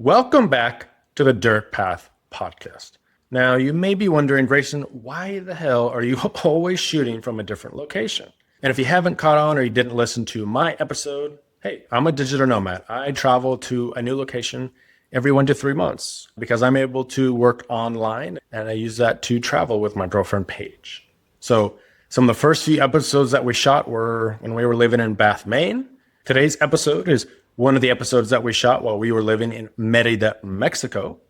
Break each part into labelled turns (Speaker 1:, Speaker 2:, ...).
Speaker 1: Welcome back to the Dirt Path podcast. Now, you may be wondering, Grayson, why the hell are you always shooting from a different location? And if you haven't caught on or you didn't listen to my episode, hey, I'm a digital nomad. I travel to a new location every 1 to 3 months because I'm able to work online, and I use that to travel with my girlfriend, Paige. So some of the first few episodes that we shot were when we were living in Bath, Maine. Today's episode is one of the episodes that we shot while we were living in Merida, Mexico.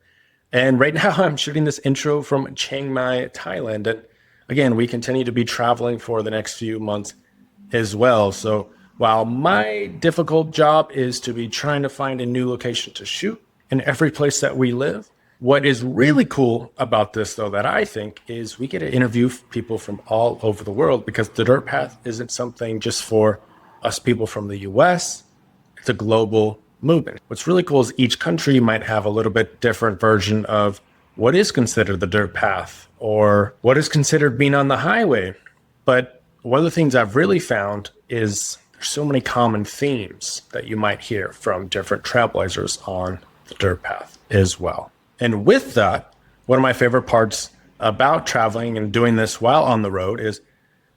Speaker 1: And right now I'm shooting this intro from Chiang Mai, Thailand. And again, we continue to be traveling for the next few months as well. So while my difficult job is to be trying to find a new location to shoot in every place that we live, what is really cool about this, though, that I think is we get to interview people from all over the world, because the Dirt Path isn't something just for us people from the US. It's a global movement. What's really cool is each country might have a little bit different version of what is considered the dirt path or what is considered being on the highway. But one of the things I've really found is there's so many common themes that you might hear from different trailblazers on the dirt path as well. And with that, one of my favorite parts about traveling and doing this while on the road is,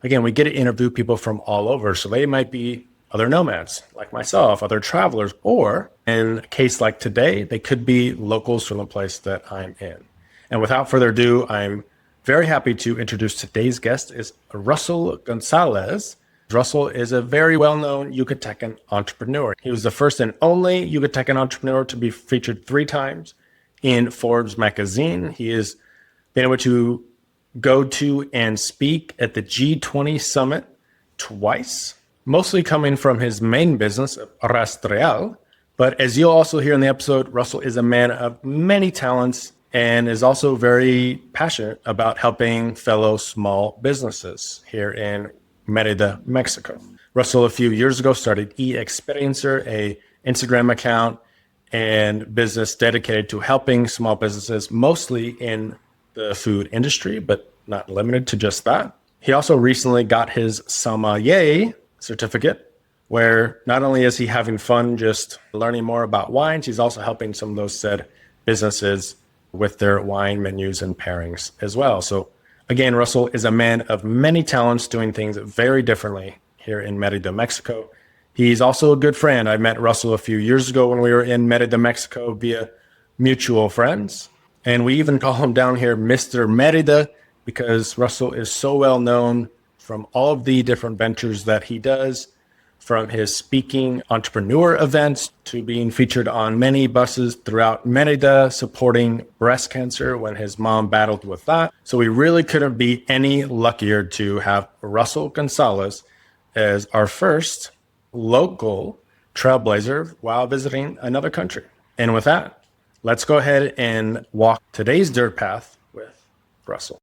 Speaker 1: again, we get to interview people from all over. So they might be other nomads like myself, other travelers, or in a case like today, they could be locals from the place that I'm in. And without further ado, I'm very happy to introduce today's guest is Russel Gonzalez. Russel is a very well-known Yucatecan entrepreneur. He was the first and only Yucatecan entrepreneur to be featured 3 times in Forbes magazine. He has been able to go to and speak at the G20 summit twice, mostly coming from his main business, Rastreall. But as you'll also hear in the episode, Russel is a man of many talents and is also very passionate about helping fellow small businesses here in Merida, Mexico. Russel, a few years ago, started e.xperiencer, a Instagram account and business dedicated to helping small businesses, mostly in the food industry, but not limited to just that. He also recently got his sommelier certificate, where not only is he having fun just learning more about wines, he's also helping some of those said businesses with their wine menus and pairings as well. So again, Russel is a man of many talents, doing things very differently here in Merida, Mexico. He's also a good friend. I met Russel a few years ago when we were in Merida, Mexico via mutual friends. And we even call him down here Mr. Merida, because Russel is so well known from all of the different ventures that he does, from his speaking entrepreneur events to being featured on many buses throughout Merida, supporting breast cancer when his mom battled with that. So we really couldn't be any luckier to have Russel Gonzalez as our first local trailblazer while visiting another country. And with that, let's go ahead and walk today's dirt path with Russel.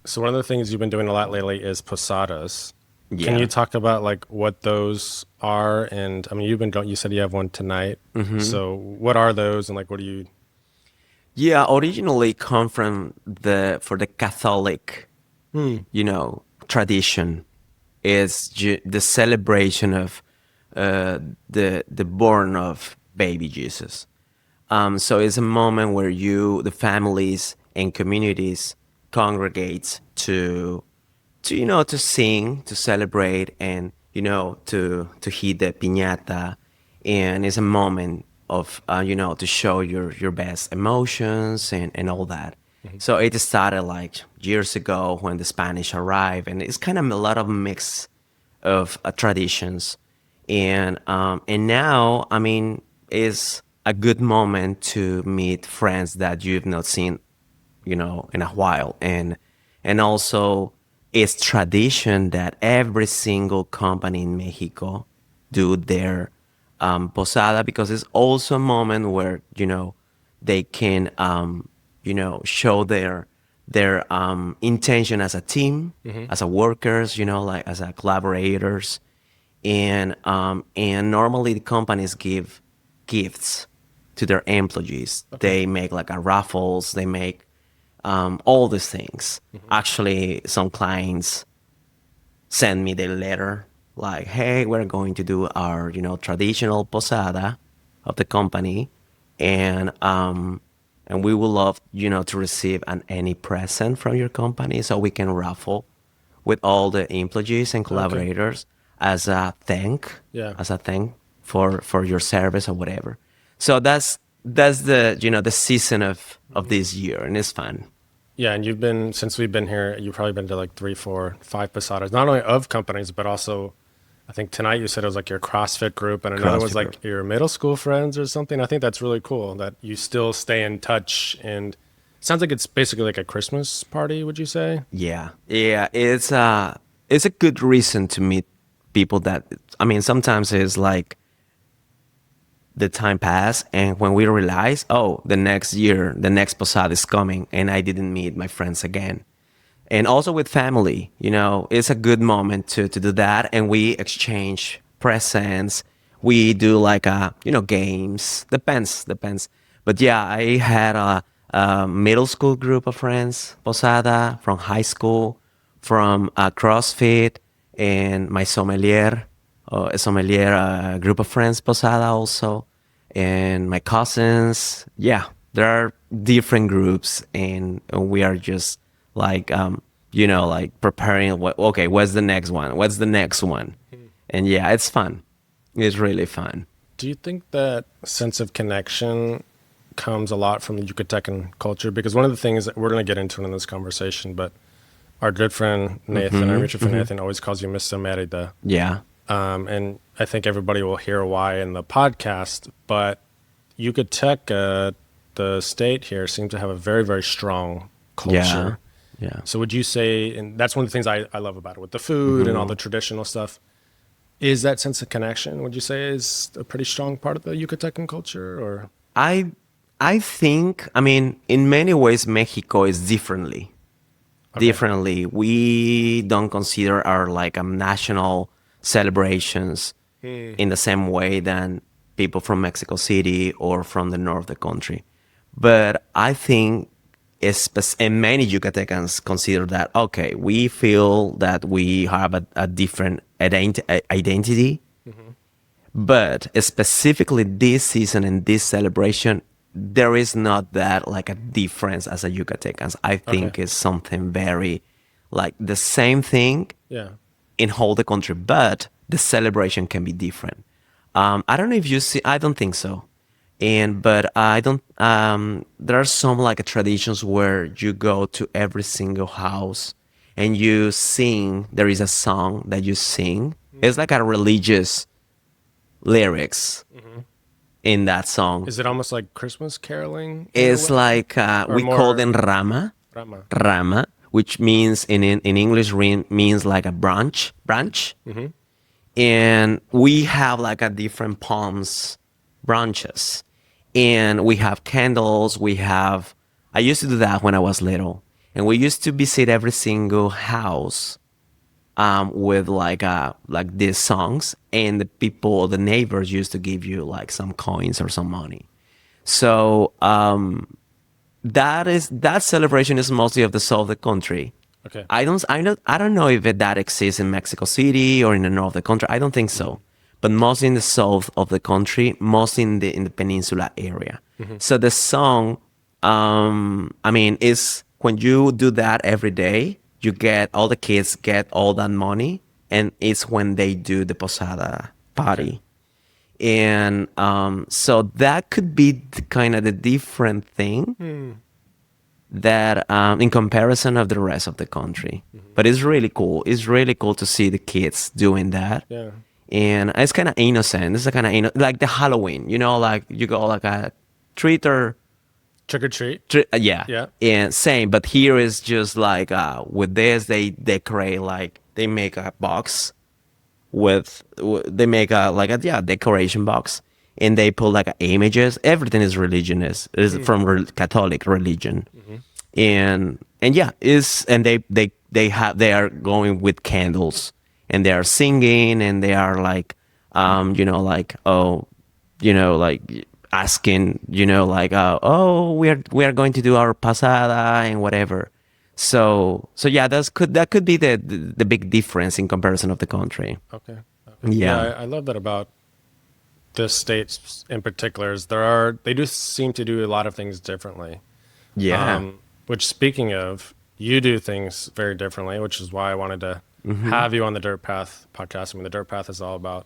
Speaker 1: So one of the things you've been doing a lot lately is Posadas. Yeah. Can you talk about like what those are? And I mean, you said you have one tonight. Mm-hmm. So what are those, and like, what do you?
Speaker 2: Yeah, originally come from the Catholic, tradition is the celebration of the born of baby Jesus. So it's a moment where the families and communities congregate to sing, to celebrate, and to hit the piñata, and it's a moment of to show your best emotions and all that. Mm-hmm. So it started like years ago when the Spanish arrived, and it's kind of a lot of mix of traditions, and now I mean it's a good moment to meet friends that you've not seen in a while, and also it's tradition that every single company in Mexico do their posada, because it's also a moment where they can show their intention as a team, mm-hmm. as a workers, like as a collaborators, and normally the companies give gifts to their employees. Okay. They make like a raffles, they make all these things. Actually, some clients send me the letter like, hey, we're going to do our, traditional posada of the company, and we would love, to receive any present from your company so we can raffle with all the employees and
Speaker 1: Okay.
Speaker 2: collaborators as a thank,
Speaker 1: Yeah.
Speaker 2: for your service or whatever. So that's the season of this year, and it's fun.
Speaker 1: Yeah, and you've been since we've been here. You've probably been to like 3, 4, 5 posadas, not only of companies, but also, I think tonight you said it was like your CrossFit group, and another was
Speaker 2: CrossFit group.
Speaker 1: like your middle school friends or something. I think that's really cool that you still stay in touch. And it sounds like it's basically like a Christmas party. Would you say?
Speaker 2: Yeah, yeah, it's a good reason to meet people that, I mean, sometimes it's like the time pass and when we realize, oh, the next year, the next posada is coming and I didn't meet my friends again. And also with family, it's a good moment to do that. And we exchange presents. We do like, games. Depends. But yeah, I had a middle school group of friends, Posada, from high school, from CrossFit, and my sommelier group of friends, Posada also, and my cousins. Yeah, there are different groups, and we are just like, like preparing. Okay, what's the next one? What's the next one? And yeah, it's fun. It's really fun.
Speaker 1: Do you think that sense of connection comes a lot from the Yucatecan culture? Because one of the things that we're going to get into in this conversation, but our good friend Nathan, our mutual friend Nathan, always calls you Mr. Merida.
Speaker 2: Yeah,
Speaker 1: And I think everybody will hear why in the podcast. But Yucateca, the state here, seems to have a very, very strong
Speaker 2: yeah,
Speaker 1: culture.
Speaker 2: yeah.
Speaker 1: So would you say, and that's one of the things I love about it, with the food and all the traditional stuff, is that sense of connection, would you say, is a pretty strong part of the Yucatecan culture? Or
Speaker 2: I I think, I mean, in many ways, Mexico is differently.
Speaker 1: okay,
Speaker 2: We don't consider our like national celebrations in the same way than people from Mexico City or from the north of the country. But I think and many Yucatecans consider that, okay, we feel that we have a different identity, but specifically this season and this celebration, there is not that like a difference as a Yucatecans. I
Speaker 1: okay,
Speaker 2: think it's something very like the same thing
Speaker 1: yeah,
Speaker 2: in whole the country, but the celebration can be different. I don't know if you see. I don't think so. But I don't. There are some like traditions where you go to every single house and you sing. There is a song that you sing. It's like a religious lyrics in that song.
Speaker 1: is it almost like Christmas caroling in a
Speaker 2: It's
Speaker 1: way,
Speaker 2: like
Speaker 1: or
Speaker 2: we call
Speaker 1: more
Speaker 2: them rama,
Speaker 1: Rama?
Speaker 2: rama, which means in English means like a branch. And we have like a different palms branches, and we have candles. I used to do that when I was little, and we used to visit every single house with like these songs, and the people, the neighbors used to give you like some coins or some money. So that celebration is mostly of the south of the country.
Speaker 1: Okay,
Speaker 2: I don't know if that exists in Mexico City or in the north of the country. I don't think so, but mostly in the south of the country, mostly in the peninsula area. So the song, I mean, is when you do that every day, you get all the kids get all that money, and it's when they do the posada
Speaker 1: okay,
Speaker 2: party. And so that could be kind of the different thing that in comparison of the rest of the country. But it's really cool. It's really cool to see the kids doing that.
Speaker 1: yeah,
Speaker 2: And it's kind of innocent. It's kind of like the Halloween, like you go like a treat or
Speaker 1: trick or treat,
Speaker 2: yeah,
Speaker 1: yeah,
Speaker 2: and same. But here is just like with this, they decorate like they make a box they make a like a yeah decoration box, and they put like images. Everything is religion is from Catholic religion, and yeah is and they are going with candles, and they are singing, and they are like like, oh, like asking, like, oh, we are going to do our pasada and whatever. So yeah, that could be the big difference in comparison of the country.
Speaker 1: Okay. Okay. Yeah,
Speaker 2: Yeah.
Speaker 1: I love that about this state in particular. Is they do seem to do a lot of things differently.
Speaker 2: Yeah.
Speaker 1: Which, speaking of, you do things very differently, which is why I wanted to
Speaker 2: Mm-hmm.
Speaker 1: have you on the Dirt Path podcast. I mean, the Dirt Path is all about,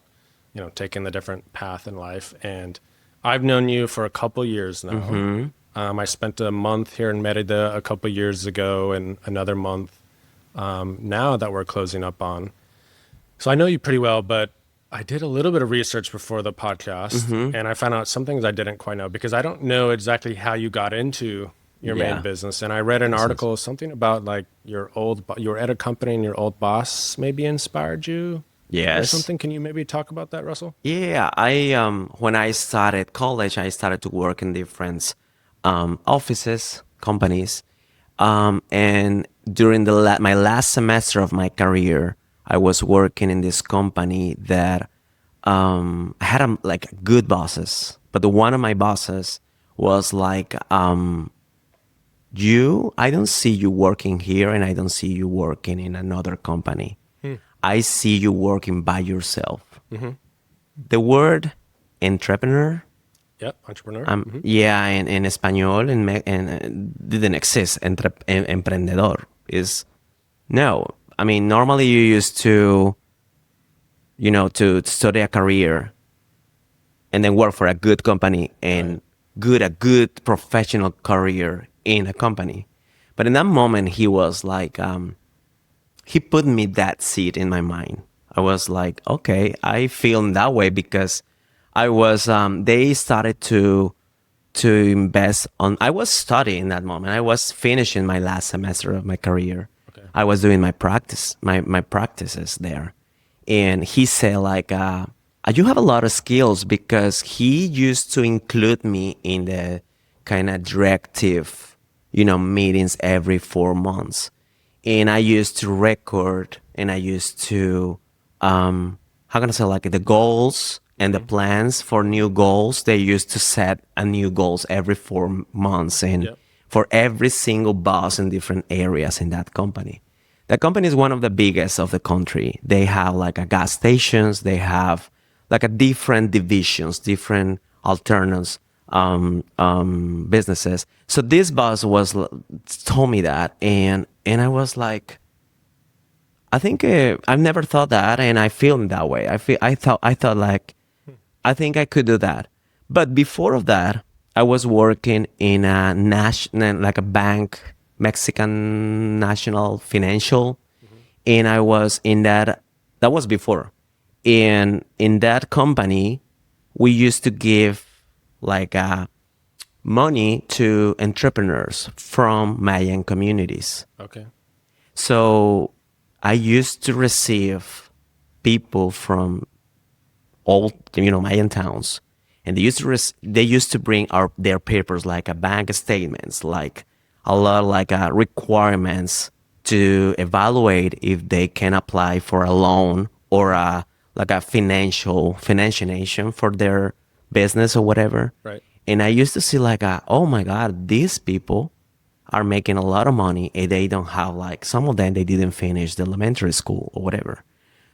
Speaker 1: taking the different path in life. And I've known you for a couple years now.
Speaker 2: Mm-hmm.
Speaker 1: I spent a month here in Merida a couple years ago and another month now that we're closing up on. So I know you pretty well, but I did a little bit of research before the podcast
Speaker 2: Mm-hmm.
Speaker 1: and I found out some things I didn't quite know because I don't know exactly how you got into your main
Speaker 2: Yeah.
Speaker 1: business. And I read an
Speaker 2: Business.
Speaker 1: article, something about like you were at a company and your old boss maybe inspired you or
Speaker 2: Yes.
Speaker 1: something. Can you maybe talk about that, Russell?
Speaker 2: Yeah, I when I started college, I started to work in different offices, companies, and during my last semester of my career, I was working in this company that I had like good bosses, but the one of my bosses was like, I don't see you working here, and I don't see you working in another company. I see you working by yourself. The word entrepreneur,
Speaker 1: Yep. Entrepreneur.
Speaker 2: yeah, in español didn't exist. Emprendedor is no. I mean, normally you used to, to study a career and then work for a good company
Speaker 1: Right.
Speaker 2: and a good professional career in a company. But in that moment, he was like, he put me that seed in my mind. I was like, okay, I feel in that way because they started to invest on, I was studying that moment. I was finishing my last semester of my career.
Speaker 1: Okay.
Speaker 2: I was doing my practices there. And he said like, you have a lot of skills because he used to include me in the kind of directive, meetings every 4 months. And I used to record and I used to, how can I say, like the goals and the plans for new goals. They used to set a new goals every 4 months and
Speaker 1: Yep.
Speaker 2: for every single boss in different areas in that company. That company is one of the biggest of the country. They have like a gas stations. They have like a different divisions, different alternatives, businesses. So this boss told me that, and I was like, I think I've never thought that, and I feel in that way. I thought like, I think I could do that. But before of that, I was working in a national, like a bank, Mexican National Financial, and I was in that. That was before, and in that company, we used to give like money to entrepreneurs from Mayan communities.
Speaker 1: Okay.
Speaker 2: So I used to receive people from all Mayan towns, and they used to bring their papers like a bank statements, like a lot like requirements to evaluate if they can apply for a loan or like a financiation for their business or whatever.
Speaker 1: Right.
Speaker 2: And I used to see like oh my God, these people are making a lot of money and they don't have, like, some of them they didn't finish the elementary school or whatever.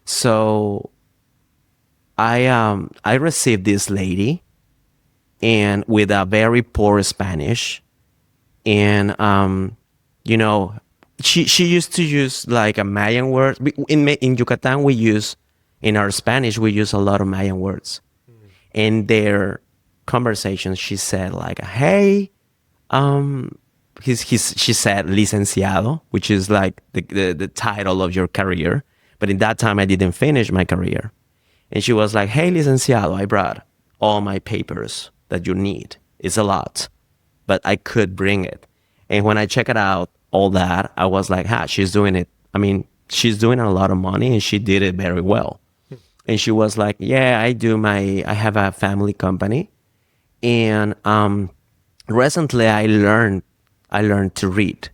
Speaker 2: So I received this lady and with a very poor Spanish, and you know she used to use like a Mayan word. In Yucatan we use, in our Spanish we use a lot of Mayan words. In their conversation she said like, hey, she said licenciado, which is like the title of your career. But in that time I didn't finish my career. And she was like, hey, licenciado, I brought all my papers that you need. It's a lot, but I could bring it. And when I check it out, all that, I was like, she's doing it. I mean, she's doing a lot of money and she did it very well. And she was like, yeah, I have a family company. And recently I learned to read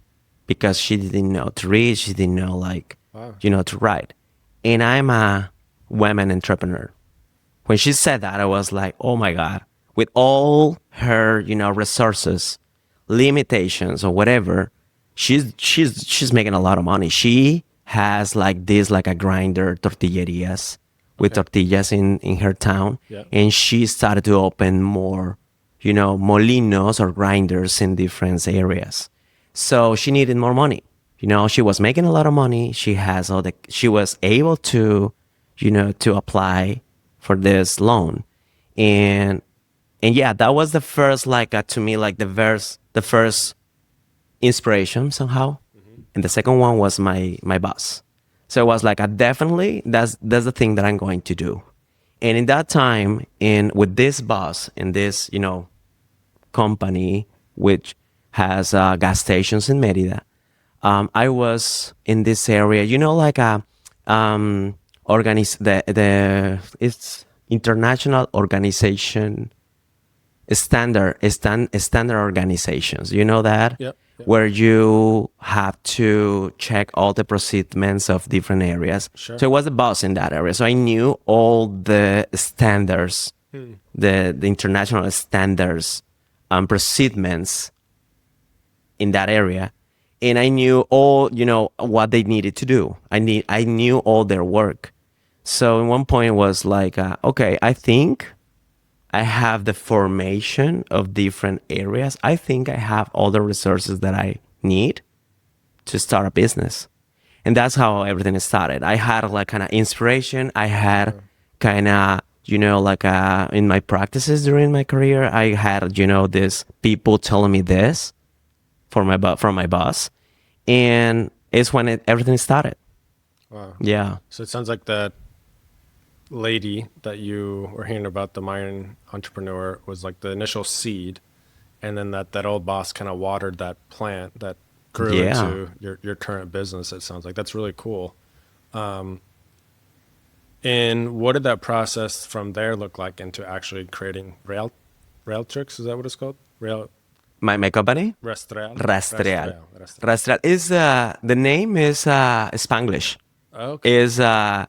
Speaker 2: because she didn't know to read. She didn't know, like,
Speaker 1: Wow.
Speaker 2: to write. And I'm a women entrepreneur. When she said that, I was like, oh my God, with all her, resources, limitations or whatever, she's making a lot of money. She has like this, like a grinder tortillerias with
Speaker 1: Okay.
Speaker 2: tortillas in her town.
Speaker 1: Yeah.
Speaker 2: And she started to open more, molinos or grinders in different areas. So she needed more money. She was making a lot of money. She was able to, to apply for this loan. And yeah, that was the first, like, to me, like the first inspiration somehow. And the second one was my boss. So it was like, definitely that's the thing that I'm going to do. And in that time, in with this boss in this, company, which has gas stations in Merida, I was in this area, like a the it's international organization, standard organizations. You know that,
Speaker 1: Yep. Yep.
Speaker 2: where you have to check all the procedures of different areas.
Speaker 1: Sure.
Speaker 2: So I was the boss in that area. So I knew all the standards, the international standards and procedures in that area. And I knew all, what they needed to do. I knew all their work. So in one point it was like, okay, I think I have the formation of different areas. I think I have all the resources that I need to start a business. And that's how everything started. I had like kind of inspiration. I had kind of, like in my practices during my career, I had, this people telling me this from my boss. And it's when everything started.
Speaker 1: Wow.
Speaker 2: Yeah.
Speaker 1: So it sounds like that lady that you were hearing about, the Mayan entrepreneur, was like the initial seed, and then that old boss kind of watered that plant that grew
Speaker 2: Yeah.
Speaker 1: into your current business. It sounds like that's really cool. And what did that process from there look like into actually creating rail tricks? Is that what it's called? Rail
Speaker 2: My company?
Speaker 1: Rastreall?
Speaker 2: Rastreal.
Speaker 1: Rastreall.
Speaker 2: Rastreal is, the name is Spanglish.
Speaker 1: Okay.
Speaker 2: Is en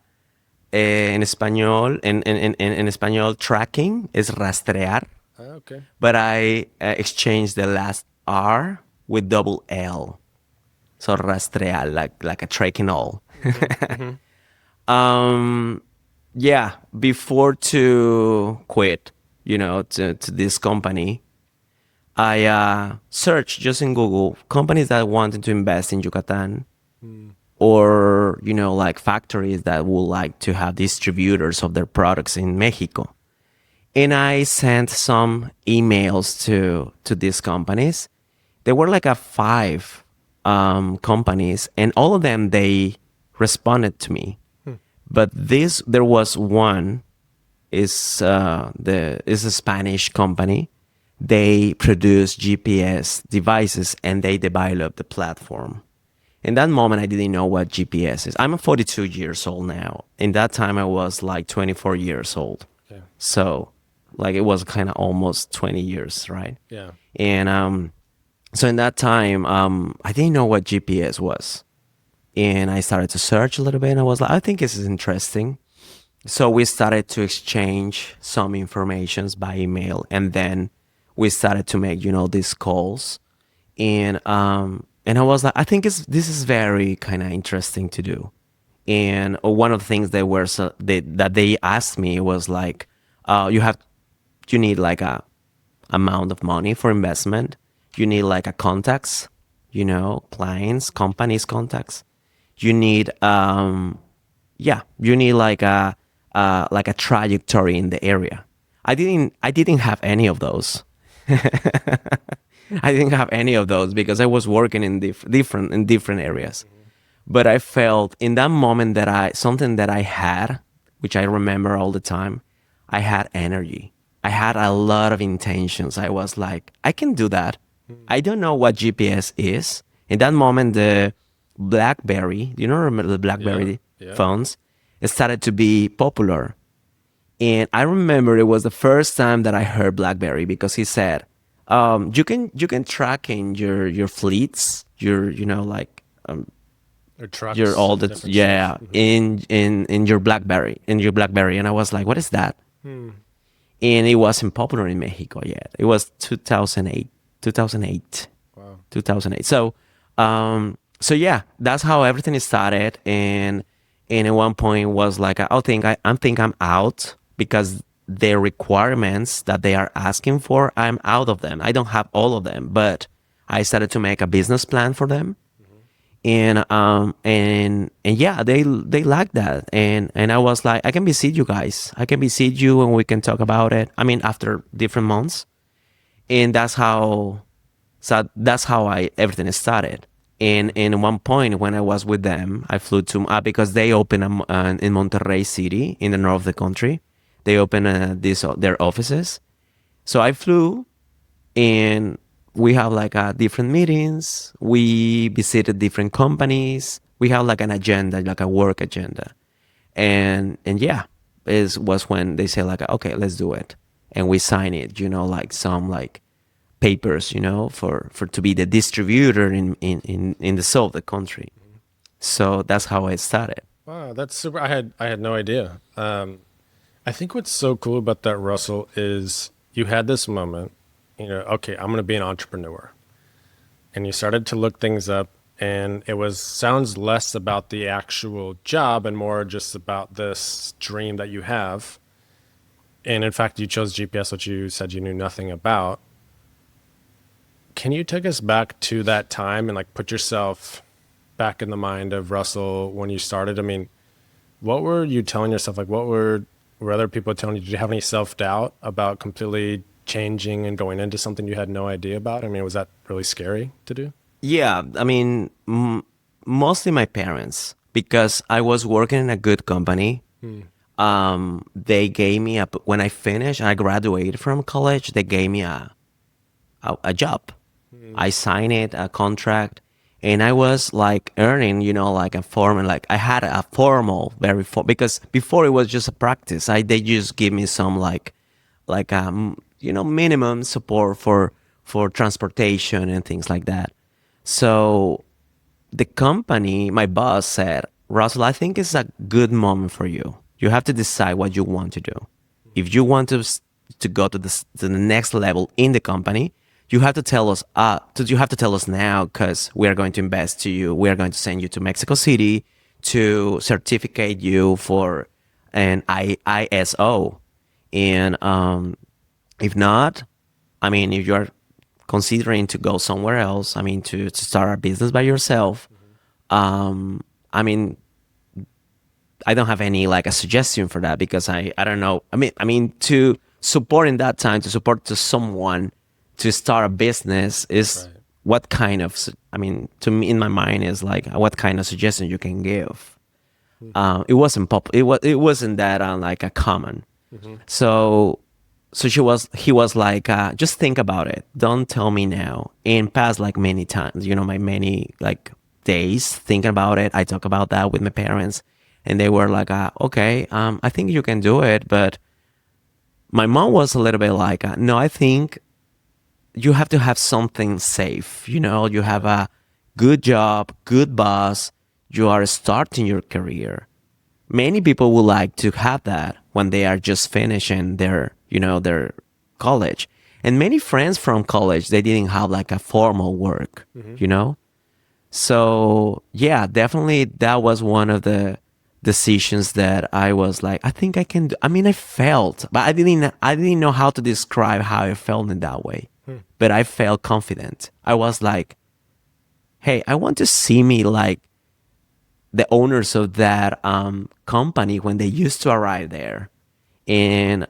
Speaker 2: español, en español, tracking is rastrear,
Speaker 1: Okay.
Speaker 2: but I exchanged the last R with double L. So rastrear, like a tracking all. Yeah, before to quit, to this company, I searched just in Google companies that wanted to invest in Yucatan, or like factories that would like to have distributors of their products in Mexico. And I sent some emails to these companies. There were like a five companies, and all of them, they responded to me. But there was one, is a Spanish company. They produce GPS devices and they develop the platform. In that moment, I didn't know what GPS is. I'm 42 years old now. In that time, I was like 24 years old.
Speaker 1: Okay.
Speaker 2: So, like, it was kind of almost 20 years, right?
Speaker 1: Yeah.
Speaker 2: And so in that time, I didn't know what GPS was. And I started to search a little bit, and I was like, I think this is interesting. So we started to exchange some informations by email, and then we started to make, these calls. And I was like, I think this is very kind of interesting to do. And one of the things that they asked me was like, you need like a amount of money for investment. You need like a contacts, clients, companies contacts. You need you need like a trajectory in the area. I didn't have any of those. I didn't have any of those because I was working in different areas. But I felt in that moment that something that I had, which I remember all the time, I had energy. I had a lot of intentions. I was like, I can do that. I don't know what GPS is. In that moment, the BlackBerry, remember the
Speaker 1: Yeah.
Speaker 2: BlackBerry
Speaker 1: Yeah.
Speaker 2: phones, it started to be popular. And I remember it was the first time that I heard BlackBerry because he said, you can track in your fleets,
Speaker 1: Or trucks,
Speaker 2: your all the
Speaker 1: different
Speaker 2: yeah
Speaker 1: stuff.
Speaker 2: in your BlackBerry, and I was like, what is that? and it wasn't popular in Mexico yet. It was 2008, 2008,
Speaker 1: Wow.
Speaker 2: 2008. So yeah, that's how everything started. And at one point was like, I think I'm out because the requirements that they are asking for, I'm out of them. I don't have all of them, but I started to make a business plan for them. And yeah, they like that. And I was like, I can visit you guys. I can visit you and we can talk about it. I mean, after different months. And that's how I everything started. And at one point when I was with them, I flew to because they opened in Monterrey City in the north of the country. They opened their offices. So I flew, and we have like different meetings. We visited different companies. We have like an agenda, like a work agenda. And yeah, it was when they say like, okay, let's do it, and we sign it. Like some like papers, for to be the distributor in the south of the country. So that's how I started.
Speaker 1: Wow, that's super. I had no idea. I think what's so cool about that, Russell, is you had this moment, okay, I'm going to be an entrepreneur. And you started to look things up, and it was sounds less about the actual job and more just about this dream that you have. And in fact, you chose GPS, which you said you knew nothing about. Can you take us back to that time and like put yourself back in the mind of Russell when you started? I mean, what were you telling yourself? Like, were other people telling you? Did you have any self doubt about completely changing and going into something you had no idea about? I mean, was that really scary to do?
Speaker 2: Yeah, I mean, mostly my parents, because I was working in a good company. They gave me when I finished, I graduated from college. They gave me a job. I signed it, a contract, and I was like earning, like a formal, like I had a formal, because before it was just a practice. They just give me some like minimum support for transportation and things like that. So the company, my boss said, Russell, I think it's a good moment for you. You have to decide what you want to do. If you want to go to the next level in the company, you have to tell us. You have to tell us now, because we are going to invest to you. We are going to send you to Mexico City to certificate you for an ISO. And if not, I mean, if you're considering to go somewhere else, I mean, to start a business by yourself, I mean, I don't have any like a suggestion for that, because I don't know. I mean to support in that time, to support to someone to start a business is
Speaker 1: Right.
Speaker 2: what kind of I mean, to me in my mind is like what kind of suggestion you can give. It wasn't it wasn't that like a common. So he was like, just think about it. Don't tell me now. And past like many times, my many like days thinking about it. I talk about that with my parents, and they were like, okay, I think you can do it. But my mom was a little bit like, no, I think you have to have something safe. You have a good job, good boss. You are starting your career. Many people would like to have that when they are just finishing their college. And many friends from college, they didn't have like a formal work, you know? So yeah, definitely that was one of the decisions that I was like, I think I can do. I mean, I felt, but I didn't know how to describe how I felt in that way. But I felt confident. I was like, hey, I want to see me like the owners of that company when they used to arrive there. And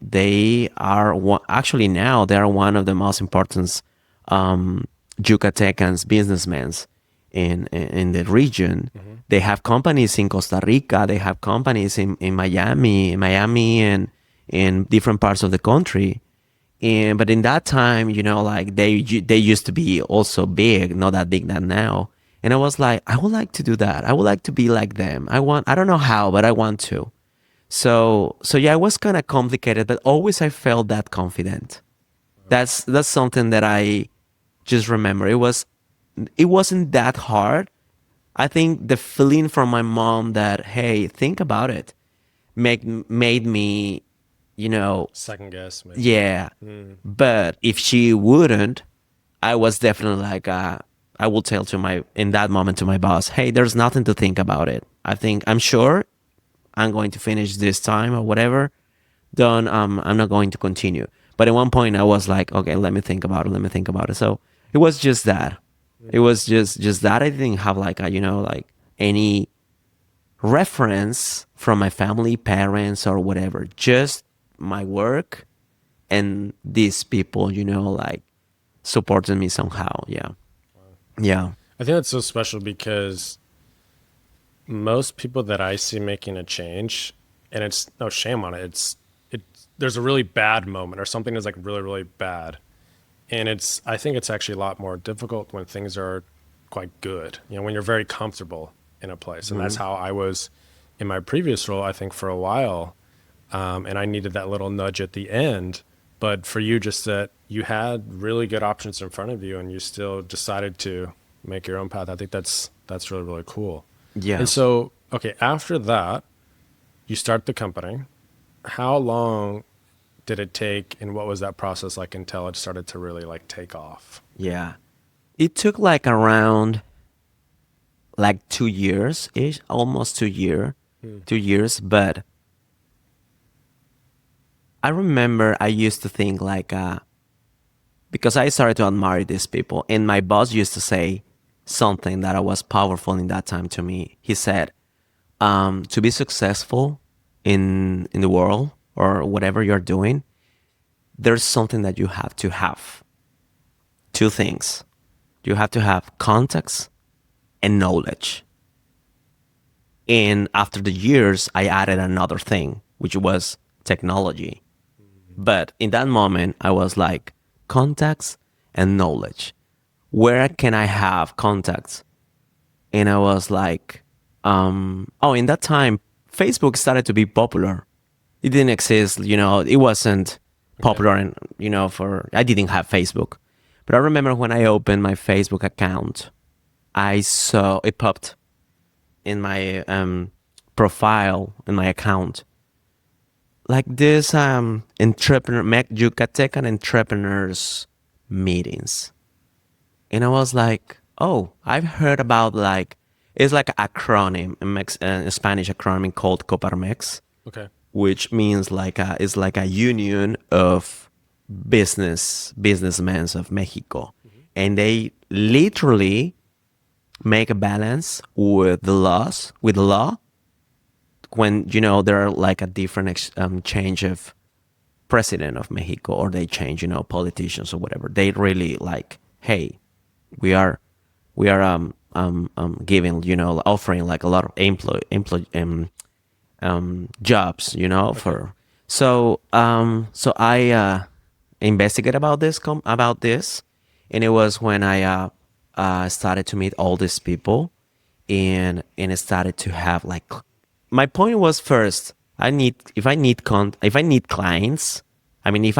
Speaker 2: they are actually now they are one of the most important Yucatecans businessmen in the region. They have companies in Costa Rica. They have companies in Miami, and in different parts of the country. And but in that time, like they used to be also big, not that big than now. And I was like, I would like to do that. I would like to be like them. I don't know how, but I want to. So yeah, it was kind of complicated, but always I felt that confident. That's something that I just remember. It wasn't that hard. I think the feeling from my mom that, hey, think about it, made me you know,
Speaker 1: Second guess, maybe.
Speaker 2: yeah. But if she wouldn't, I was definitely like, I will tell to my, in that moment to my boss, hey, there's nothing to think about it. I'm sure I'm going to finish this time or whatever. Then I'm not going to continue. But at one point I was like, okay, let me think about it. Let me think about it. So it was just that. It was just that. I didn't have like a, like any reference from my family, parents, or whatever. Just my work and these people, like supported me somehow. Yeah. Yeah.
Speaker 1: I think that's so special because most people that I see making a change, and it's no shame on it, there's a really bad moment or something is like really, really bad. And I think it's actually a lot more difficult when things are quite good, when you're very comfortable in a place. And that's how I was in my previous role, I think, for a while. And I needed that little nudge at the end. But for you, just that you had really good options in front of you and you still decided to make your own path. I think that's really, really cool.
Speaker 2: Yeah.
Speaker 1: And so, okay, after that, you start the company. How long did it take and what was that process like until it started to really like take off?
Speaker 2: Yeah. It took like around like 2 years ish, almost 2 years. But I remember I used to think like, because I started to admire these people, and my boss used to say something that I was powerful in that time to me. He said, to be successful in the world or whatever you're doing, there's something that you have to have. Two things. You have to have context and knowledge. And after the years, I added another thing, which was technology. But in that moment, I was like, contacts and knowledge. Where can I have contacts? And I was like, in that time, Facebook started to be popular. It didn't exist, it wasn't
Speaker 1: Okay.
Speaker 2: popular. And, I didn't have Facebook. But I remember when I opened my Facebook account, I saw it popped in my profile in my account like this Yucatecan entrepreneurs meetings. And I was like, oh, I've heard about like, it's like an acronym, a Spanish acronym called Coparmex,
Speaker 1: Okay.
Speaker 2: which means like it's like a union of businessmen of Mexico. And they literally make a balance with the law, when there are like a different change of president of Mexico, or they change politicians or whatever. They really like, hey, we are giving offering like a lot of jobs
Speaker 1: Okay.
Speaker 2: for. So I investigate about this, and it was when I started to meet all these people, and it started to have like, my point was, first, if I need clients, I mean, if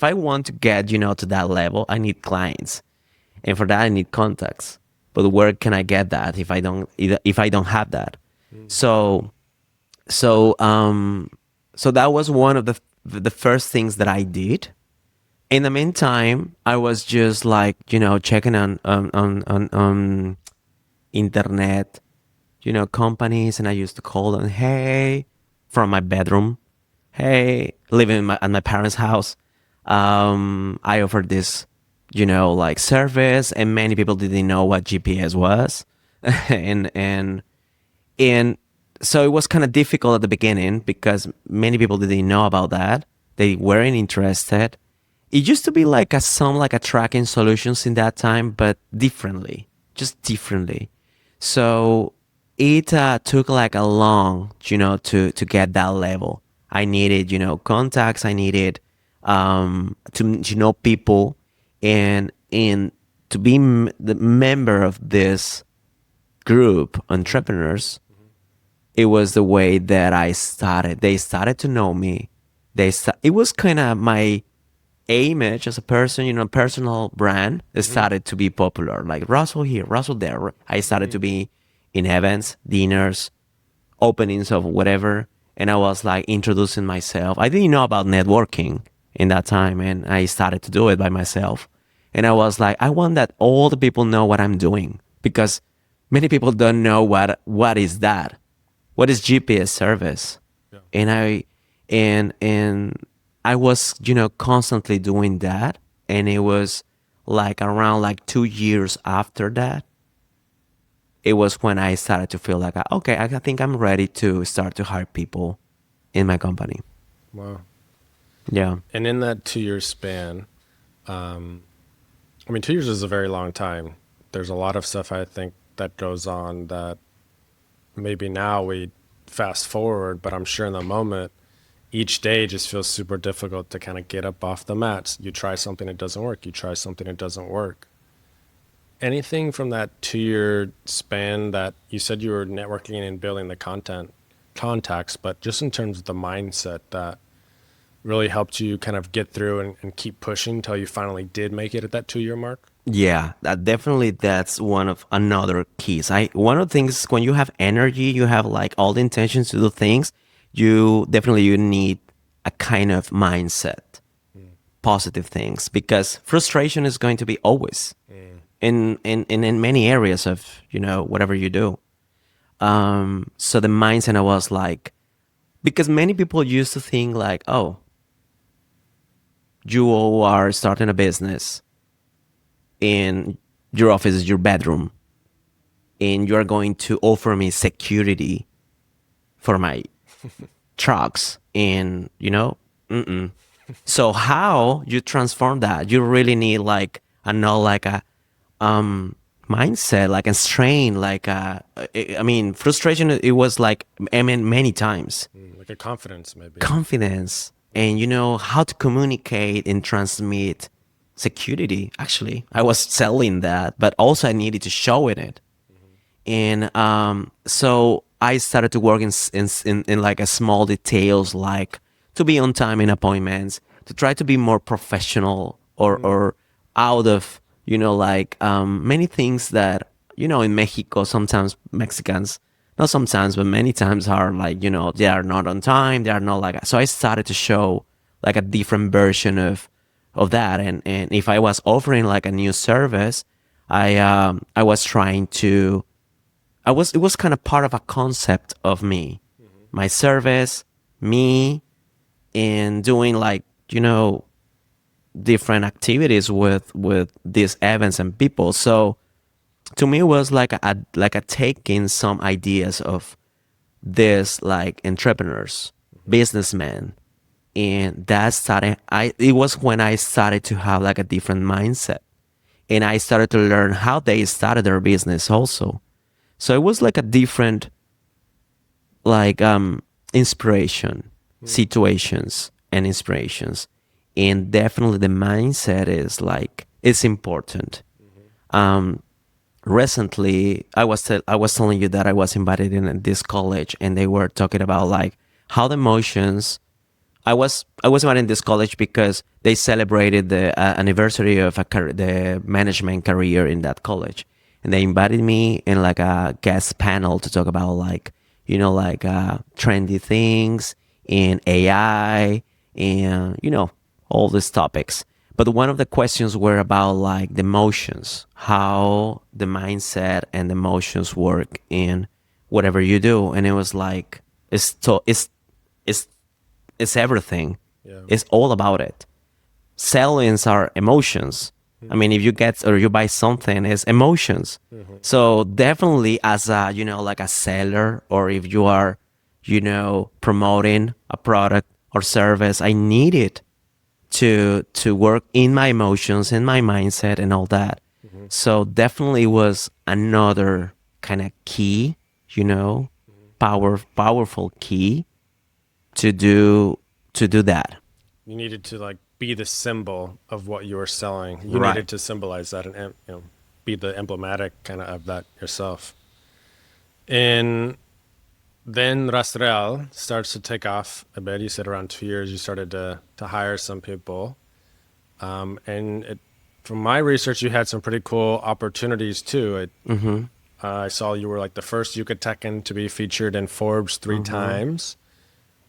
Speaker 2: I want to get to that level, I need clients, and for that I need contacts. But where can I get that if I don't have that? So so so that was one of the first things that I did. In the meantime, I was just like checking on internet, companies, and I used to call them, hey, from my bedroom, hey, living at my parents' house. I offered this, like service, and many people didn't know what GPS was, and and so it was kind of difficult at the beginning because many people didn't know about that. They weren't interested. It used to be like like a tracking solutions in that time, but differently, just differently. So it took like a long, to get that level. I needed, contacts. I needed to know people, and to be the member of this group, entrepreneurs. It was the way that I started. They started to know me. It was kind of my image as a person, personal brand
Speaker 1: Mm-hmm.
Speaker 2: started to be popular. Like Russell here, Russell there. I started
Speaker 1: Mm-hmm.
Speaker 2: to be in events, dinners, openings of whatever, and I was like introducing myself. I didn't know about networking in that time, and I started to do it by myself. And I was like, I want that all the people know what I'm doing, because many people don't know what is that. What is GPS service?
Speaker 1: Yeah.
Speaker 2: And and I was, constantly doing that. And it was like around like 2 years after that, it was when I started to feel like, okay, I think I'm ready to start to hire people in my company.
Speaker 1: Wow.
Speaker 2: Yeah.
Speaker 1: And in that 2 year span, I mean, 2 years is a very long time. There's a lot of stuff I think that goes on that maybe now we fast forward, but I'm sure in the moment, each day just feels super difficult to kind of get up off the mats. You try something, it doesn't work. You try something, it doesn't work. Anything from that 2 year span that you said you were networking and building the contacts, but just in terms of the mindset that really helped you kind of get through and keep pushing until you finally did make it at that 2 year mark?
Speaker 2: Yeah, that's one of another keys. One of the things, when you have energy, you have like all the intentions to do things, you need a kind of mindset, positive things, because frustration is going to be always in many areas of, whatever you do. So the mindset, I was like, because many people used to think like, oh, you are starting a business and your office is your bedroom, and you're going to offer me security for my trucks, and mm-mm. So how you transform that? You really need like a mindset, like a strain, like I mean, frustration. It was like, I mean, many times
Speaker 1: Like a confidence, maybe.
Speaker 2: confidence, and how to communicate and transmit security. Actually, I was selling that, but also I needed to show it. And so I started to work in like a small details, like to be on time in appointments, to try to be more professional, or out of, like many things that, in Mexico, sometimes Mexicans, not sometimes, but many times, are like, they are not on time. They are not like, so I started to show like a different version of that. And if I was offering like a new service, I was trying to, it was kind of part of a concept of me, my service, me, and doing like, different activities with these events and people. So to me, it was like a taking some ideas of this like entrepreneurs, businessmen, and that started. It was when I started to have like a different mindset, and I started to learn how they started their business also. So it was like a different, like inspiration, situations and inspirations. And definitely the mindset is like, it's important. Recently, I was telling you that I was invited in this college, and they were talking about like how the emotions. I was invited in this college because they celebrated the anniversary of the management career in that college, and they invited me in like a guest panel to talk about like, like trendy things in AI, and all these topics. But one of the questions were about like the emotions, how the mindset and the emotions work in whatever you do, and it was like, it's it's everything.
Speaker 1: Yeah.
Speaker 2: It's all about it. Sellings are emotions. I mean, if you get or you buy something, it's emotions. So definitely, as a, like a seller, or if you are, promoting a product or service, I need it to work in my emotions, in my mindset, and all that. So definitely was another kind of key, powerful key to do that.
Speaker 1: You needed to like be the symbol of what you were selling. You
Speaker 2: Right.
Speaker 1: needed to symbolize that and be the emblematic kind of that yourself. And then Rastreall starts to take off a bit. You said around 2 years you started to hire some people. And from my research, you had some pretty cool opportunities too. I saw you were like the first Yucatecan to be featured in Forbes 3 times.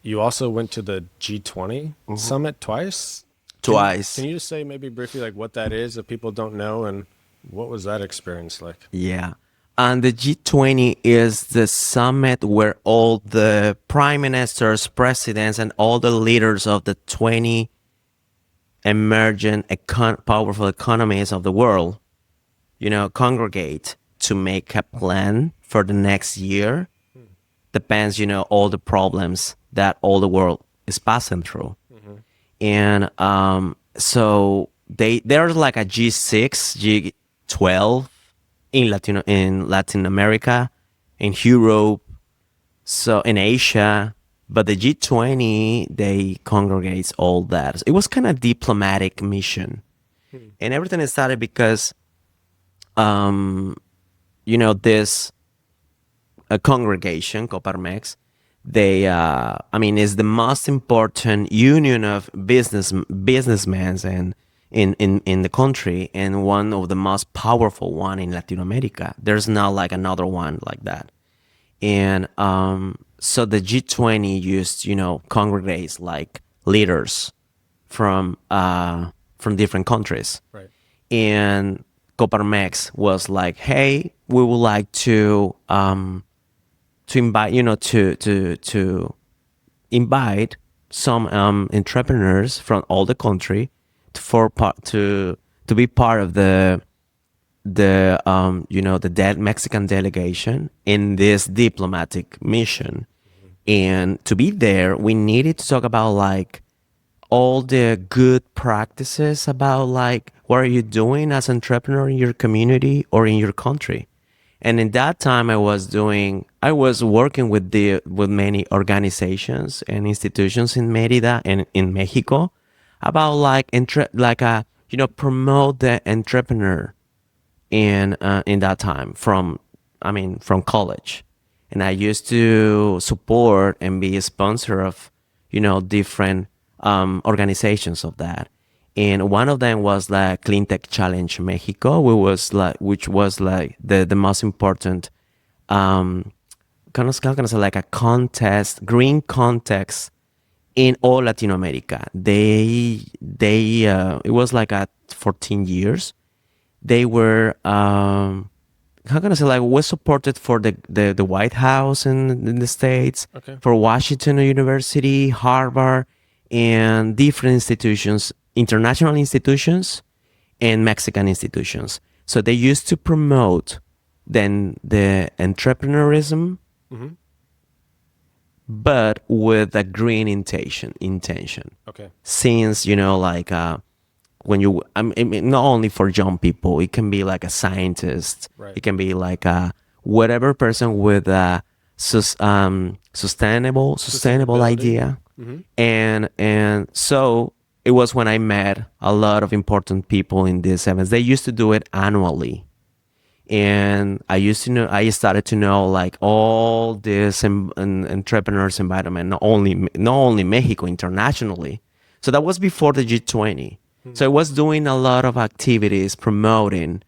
Speaker 1: You also went to the G20 summit twice. Can
Speaker 2: Twice.
Speaker 1: you just say maybe briefly like what that is if people don't know and what was that experience like?
Speaker 2: Yeah. And the G20 is the summit where all the prime ministers, presidents, and all the leaders of the 20 emerging powerful economies of the world, congregate to make a plan for the next year. Depends, all the problems that all the world is passing through. And so there's like a G6, G12 in Latin America, in Europe, so in Asia. But the G20, they congregates all that. It was kind of diplomatic mission, and everything started because this congregation, Coparmex, is the most important union of businessmen and in the country, and one of the most powerful one in Latin America. There's not like another one like that. And so the G20 used, congregates like leaders from different countries.
Speaker 1: Right.
Speaker 2: And Coparmex was like, hey, we would like to invite, to invite some entrepreneurs from all the country to be part of the Mexican delegation in this diplomatic mission. And to be there, we needed to talk about like all the good practices about like what are you doing as an entrepreneur in your community or in your country. And in that time, I was working with many organizations and institutions in Merida and in Mexico about promote the entrepreneur in that time from college. And I used to support and be a sponsor of, different organizations of that. And one of them was the Clean Tech Challenge Mexico, which was like the most important, how can I say, like a contest, green contest in all Latin America. It was like at 14 years. They were, how can I say, like was supported for the White House in the States,
Speaker 1: Okay.
Speaker 2: for Washington University, Harvard, and different institutions, international institutions and Mexican institutions. So they used to promote then the entrepreneurism, but with a green intention.
Speaker 1: Okay.
Speaker 2: Since, when you, not only for young people, it can be like a scientist,
Speaker 1: Right.
Speaker 2: it can be like a whatever person with a sustainable
Speaker 1: Sustainability.
Speaker 2: idea. And so it was when I met a lot of important people in these events. They used to do it annually. And I started to know like all this entrepreneurs environment, not only Mexico, internationally. So that was before the G20. So I was doing a lot of activities promoting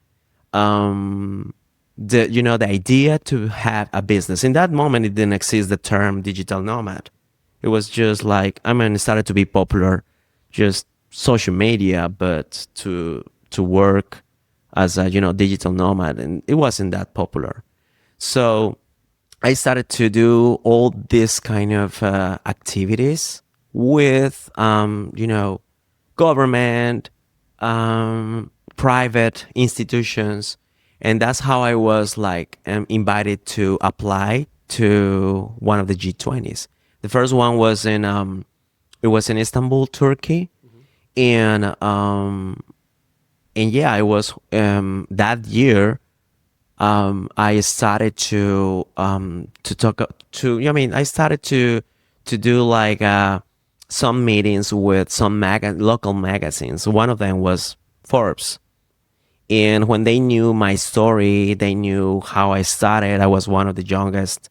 Speaker 2: the idea to have a business. In that moment, it didn't exist the term digital nomad. It was just like, it started to be popular, just social media, but to work as a, digital nomad, and it wasn't that popular. So I started to do all this kind of activities with, government, private institutions. And that's how I was like invited to apply to one of the G20s. The first one was it was in Istanbul, Turkey. And yeah, it was that year. I started to talk to. I started to do like some meetings with some local magazines. One of them was Forbes, and when they knew my story, they knew how I started. I was one of the youngest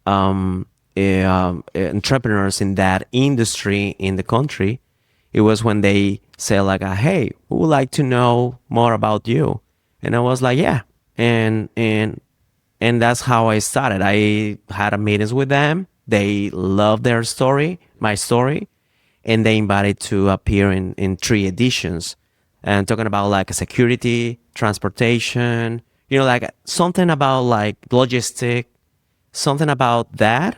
Speaker 2: entrepreneurs in that industry in the country. It was when they said like, "Hey, we would like to know more about you," and I was like, "Yeah," and that's how I started. I had a meetings with them They love their story, my story, and they invited to appear in 3 editions, and talking about like security, transportation, like something about like logistic, something about that,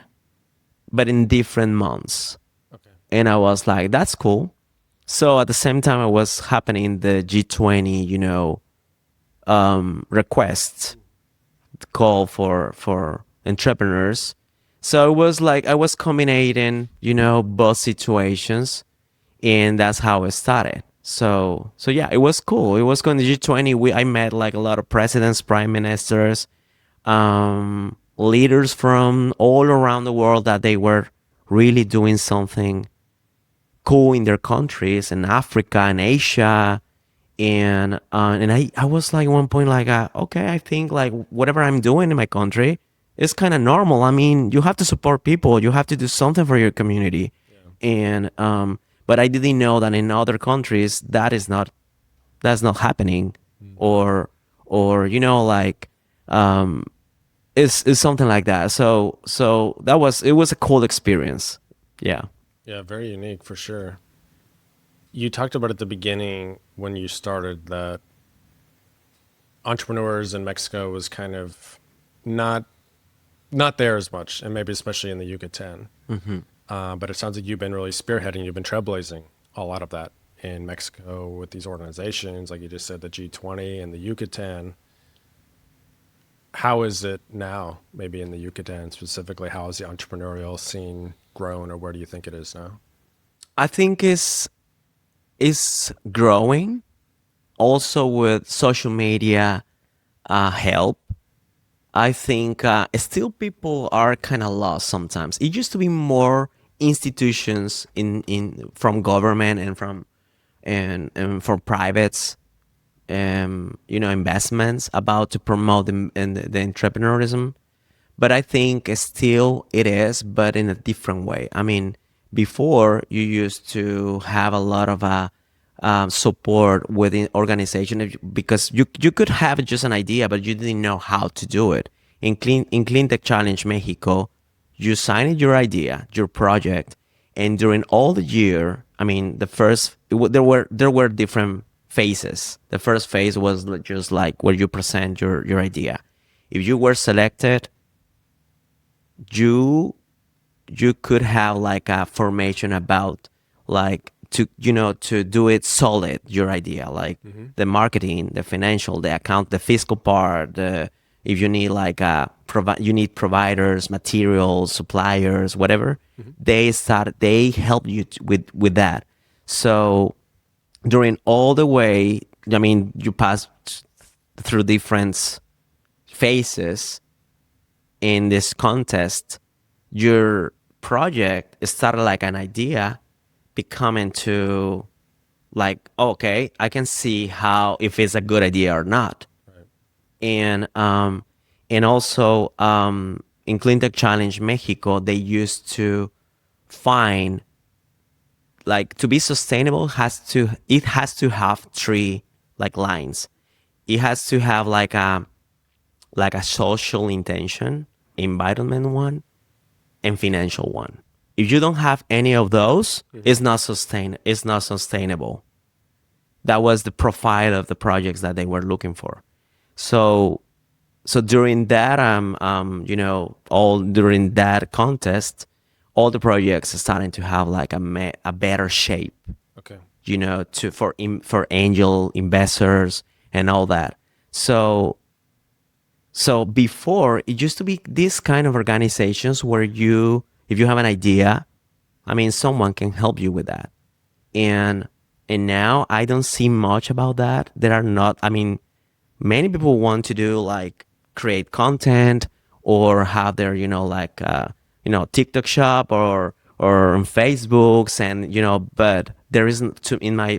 Speaker 2: but in different months.
Speaker 1: Okay.
Speaker 2: And I was like, that's cool. So at the same time, I was happening the G20, request call for entrepreneurs. So it was like I was combining, both situations, and that's how it started. So yeah, it was cool. It was going to G20. I met like a lot of presidents, prime ministers, leaders from all around the world that they were really doing something cool in their countries, in Africa and Asia. And I was like at one point like, okay, I think like whatever I'm doing in my country is kind of normal. I mean, you have to support people, you have to do something for your community. And but I didn't know that in other countries that's not happening. Or like is something like that. So it was a cool experience. Yeah.
Speaker 1: Yeah, very unique for sure. You talked about at the beginning when you started that entrepreneurs in Mexico was kind of not not there as much, and maybe especially in the Yucatan. But it sounds like you've been really spearheading, you've been trailblazing a lot of that in Mexico with these organizations, like you just said, the G20 and the Yucatan. How is it now, maybe in the Yucatan specifically? How has the entrepreneurial scene grown, or where do you think it is now?
Speaker 2: I think is growing also with social media help. I think still people are kind of lost sometimes. It used to be more institutions in from government and and from privates, investments about to promote the entrepreneurism. But I think still it is, but in a different way. I mean, before you used to have a lot of support within organization, because you could have just an idea, but you didn't know how to do it. In Clean Tech Challenge Mexico, you signed your idea, your project, and during all the year, I mean, there were different phases. The first phase was just like where you present your idea. If you were selected, you you could have like a formation about like to do it solid, your idea, like the marketing, the financial, the account, the fiscal part, if you need like you need providers, materials, suppliers, whatever. They help you with that. So during all the way, I mean, you pass through different phases in this contest. Your project started like an idea, becoming to like, okay, I can see how if it's a good idea or not.
Speaker 1: Right.
Speaker 2: And also in Cleantech Challenge Mexico, they used to find like to be sustainable it has to have three like lines. It has to have like a social intention, environment one, and financial one. If you don't have any of those, it's not sustainable. That was the profile of the projects that they were looking for. So during that all during that contest, all the projects are starting to have like a better shape,
Speaker 1: Okay.
Speaker 2: for angel investors and all that. So before, it used to be this kind of organizations where if you have an idea, I mean, someone can help you with that. And now I don't see much about that. There are not, I mean, many people want to do like create content or have their, TikTok shop or on Facebooks, and, but there isn't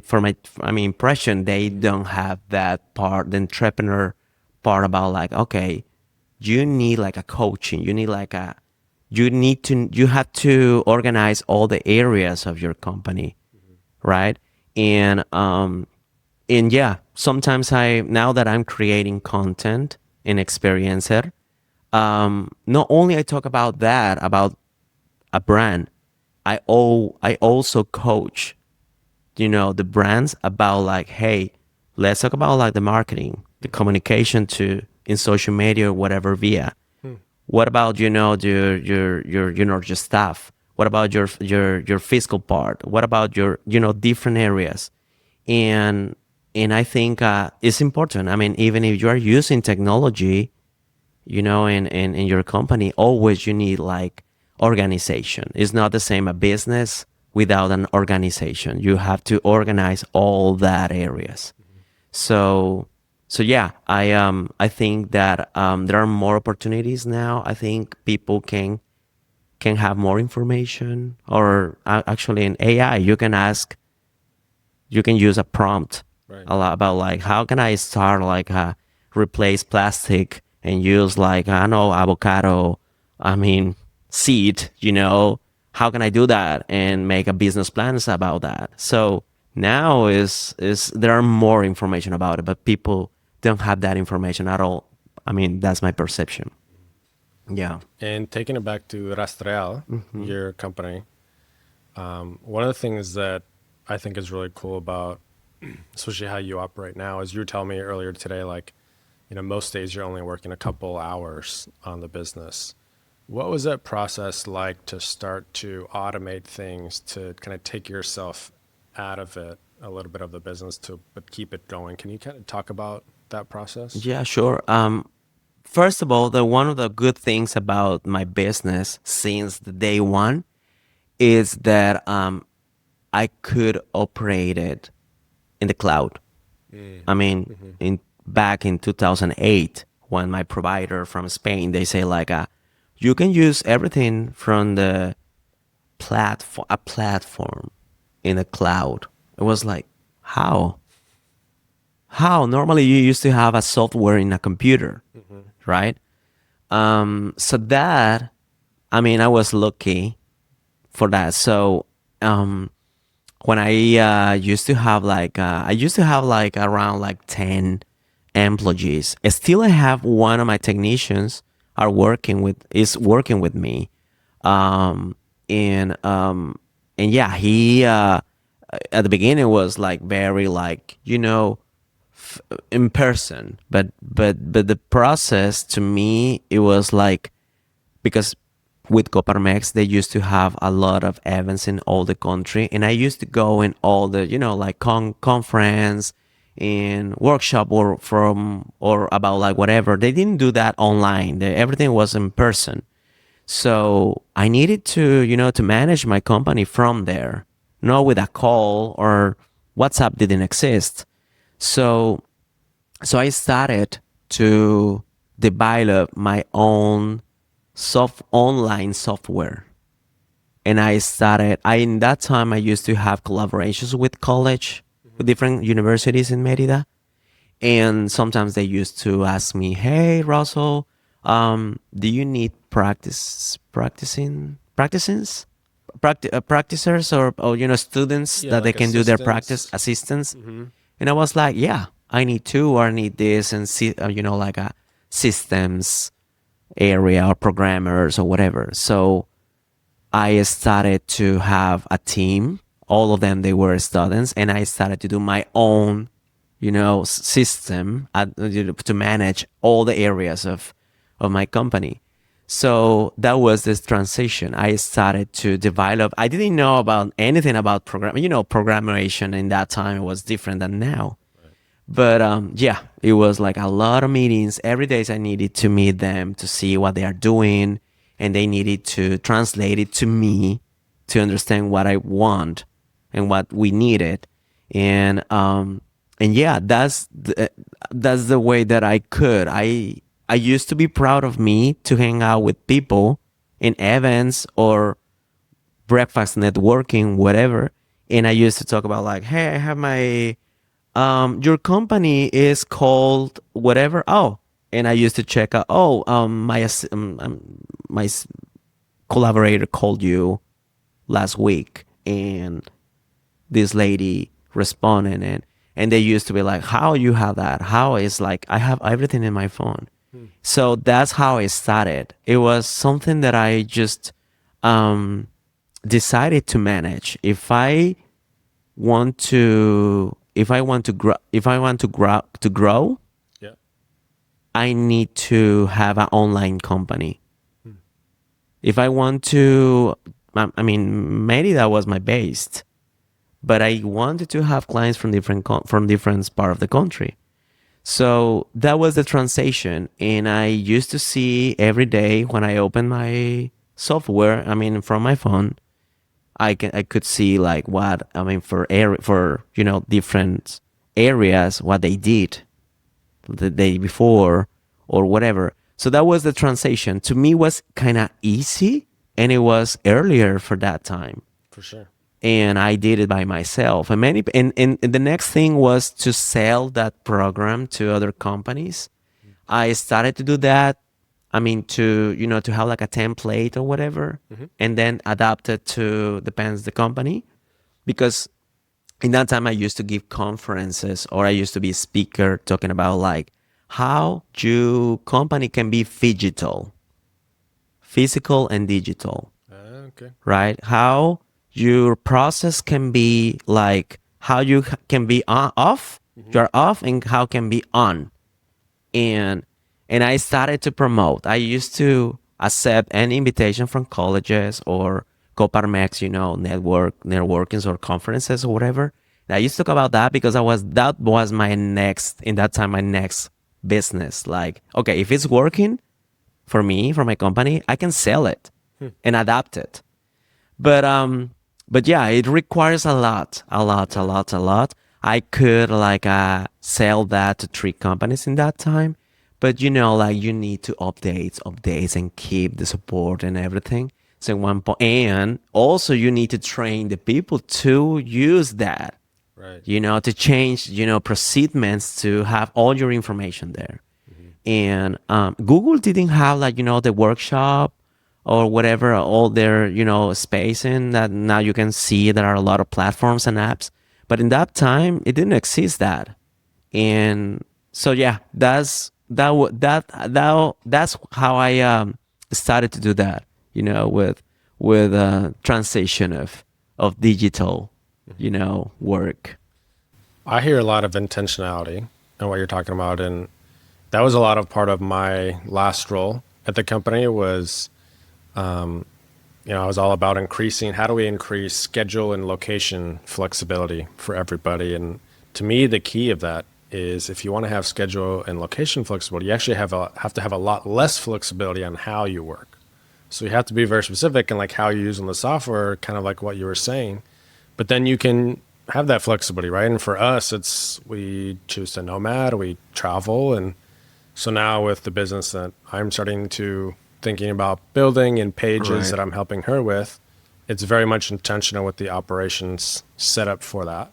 Speaker 2: for my impression, they don't have that part, the entrepreneur part about like, okay, you need like a coaching, you have to organize all the areas of your company, right? And yeah, sometimes now that I'm creating content in Experiencer, not only I talk about that, about a brand, I also coach, the brands about like, hey, let's talk about like the marketing, the communication to in social media or whatever via. What about your staff? What about your fiscal part? What about your different areas? And I think it's important. I mean, even if you are using technology, in your company, always you need like organization. It's not the same a business without an organization. You have to organize all that areas. So yeah, I think that there are more opportunities now. I think people can have more information, or actually in AI you can use a prompt
Speaker 1: Right.
Speaker 2: a lot about like how can I start like replace plastic and use like I don't know avocado, I mean seed, how can I do that and make a business plans about that. So now is there are more information about it, but people don't have that information at all. I mean, that's my perception. Yeah.
Speaker 1: And taking it back to Rastreall, your company, one of the things that I think is really cool about, especially how you operate now, is you were telling me earlier today, like, most days you're only working a couple hours on the business. What was that process like to start to automate things to kind of take yourself out of it a little bit of the business but keep it going? Can you kind of talk about that process?
Speaker 2: Yeah, sure. First of all, the one of the good things about my business since the day one is that I could operate it in the cloud. I mean, in back in 2008, when my provider from Spain, they say like, you can use everything from the platform in the cloud. It was like, how? How? Normally you used to have a software in a computer, right? So that, I mean, I was lucky for that. So when I used to have like around like 10 employees. Still, I have one of my technicians is working with me, um, and yeah, he at the beginning was like very like in person, but the process to me it was like because with Coparmex, they used to have a lot of events in all the country, and I used to go in all the, like conference and workshop or about like whatever. They didn't do that online. Everything was in person. So I needed to, to manage my company from there, not with a call or WhatsApp didn't exist. So, so I started to develop my own online software. And I in that time I used to have collaborations with college, with different universities in Merida. And sometimes they used to ask me, hey Russell, do you need practicers or students
Speaker 1: Yeah,
Speaker 2: that they
Speaker 1: like
Speaker 2: can do their practice
Speaker 1: assistance.
Speaker 2: assistance? And I was like, yeah, I need two or I need this and see, like a systems area or programmers or whatever. So I started to have a team. All of them, they were students, and I started to do my own, system to manage all the areas of my company. So that was this transition. I started to develop. I didn't know about anything about programmation in that time. It was different than now. But yeah, it was like a lot of meetings. Every day I needed to meet them to see what they are doing, and they needed to translate it to me to understand what I want and what we needed. And yeah, that's the way that I could. I used to be proud of me to hang out with people in events or breakfast networking, whatever. And I used to talk about like, hey, I have my your company is called whatever. Oh, and I used to check out. Oh, my collaborator called you last week, and this lady responded, and they used to be like, how you have that? How is like I have everything in my phone. So that's how it started. It was something that I just um, decided to manage. If I want to grow,
Speaker 1: Yeah.
Speaker 2: I need to have an online company. If I want to, I mean, Merida was my base, but I wanted to have clients from from different part of the country. So that was the transition, and I used to see every day when I opened my software. I mean, from my phone, I could see like what I mean for different areas what they did the day before or whatever. So that was the transition. To me, was kind of easy, and it was earlier for that time.
Speaker 1: For sure.
Speaker 2: And I did it by myself. And the next thing was to sell that program to other companies. I started to do that. I mean, to have like a template or whatever, and then adapt it to depends the company, because in that time I used to give conferences or I used to be a speaker talking about like how your company can be phygital, physical and digital,
Speaker 1: Okay.
Speaker 2: right? How your process can be like how you can be off, you're off, and how can be on. And I started to promote. I used to accept any invitation from colleges or Coparmex, networkings or conferences or whatever. And I used to talk about that because that was my next in that time my next business. Like, okay, if it's working for me, for my company, I can sell it and adapt it. But yeah, it requires a lot, a lot, a lot, a lot. I could like sell that to 3 companies in that time, but like you need to updates, and keep the support and everything. So one point, and also you need to train the people to use that.
Speaker 1: Right.
Speaker 2: To change, procedures to have all your information there. And Google didn't have like the workshop or whatever, all their spacing that now you can see there are a lot of platforms and apps, but in that time it didn't exist that. And so yeah, that's how I started to do that, with transition of digital work.
Speaker 1: I hear a lot of intentionality in what you're talking about, and that was a lot of part of my last role at the company was, I was all about increasing, how do we increase schedule and location flexibility for everybody? And to me, the key of that is if you want to have schedule and location flexibility, you actually have to have a lot less flexibility on how you work. So you have to be very specific in like how you're using the software, kind of like what you were saying, but then you can have that flexibility, right? And for us, we choose to nomad, we travel. And so now with the business that I'm starting to thinking about building and pages
Speaker 2: Right.
Speaker 1: that I'm helping her with, it's very much intentional with the operations set up for that.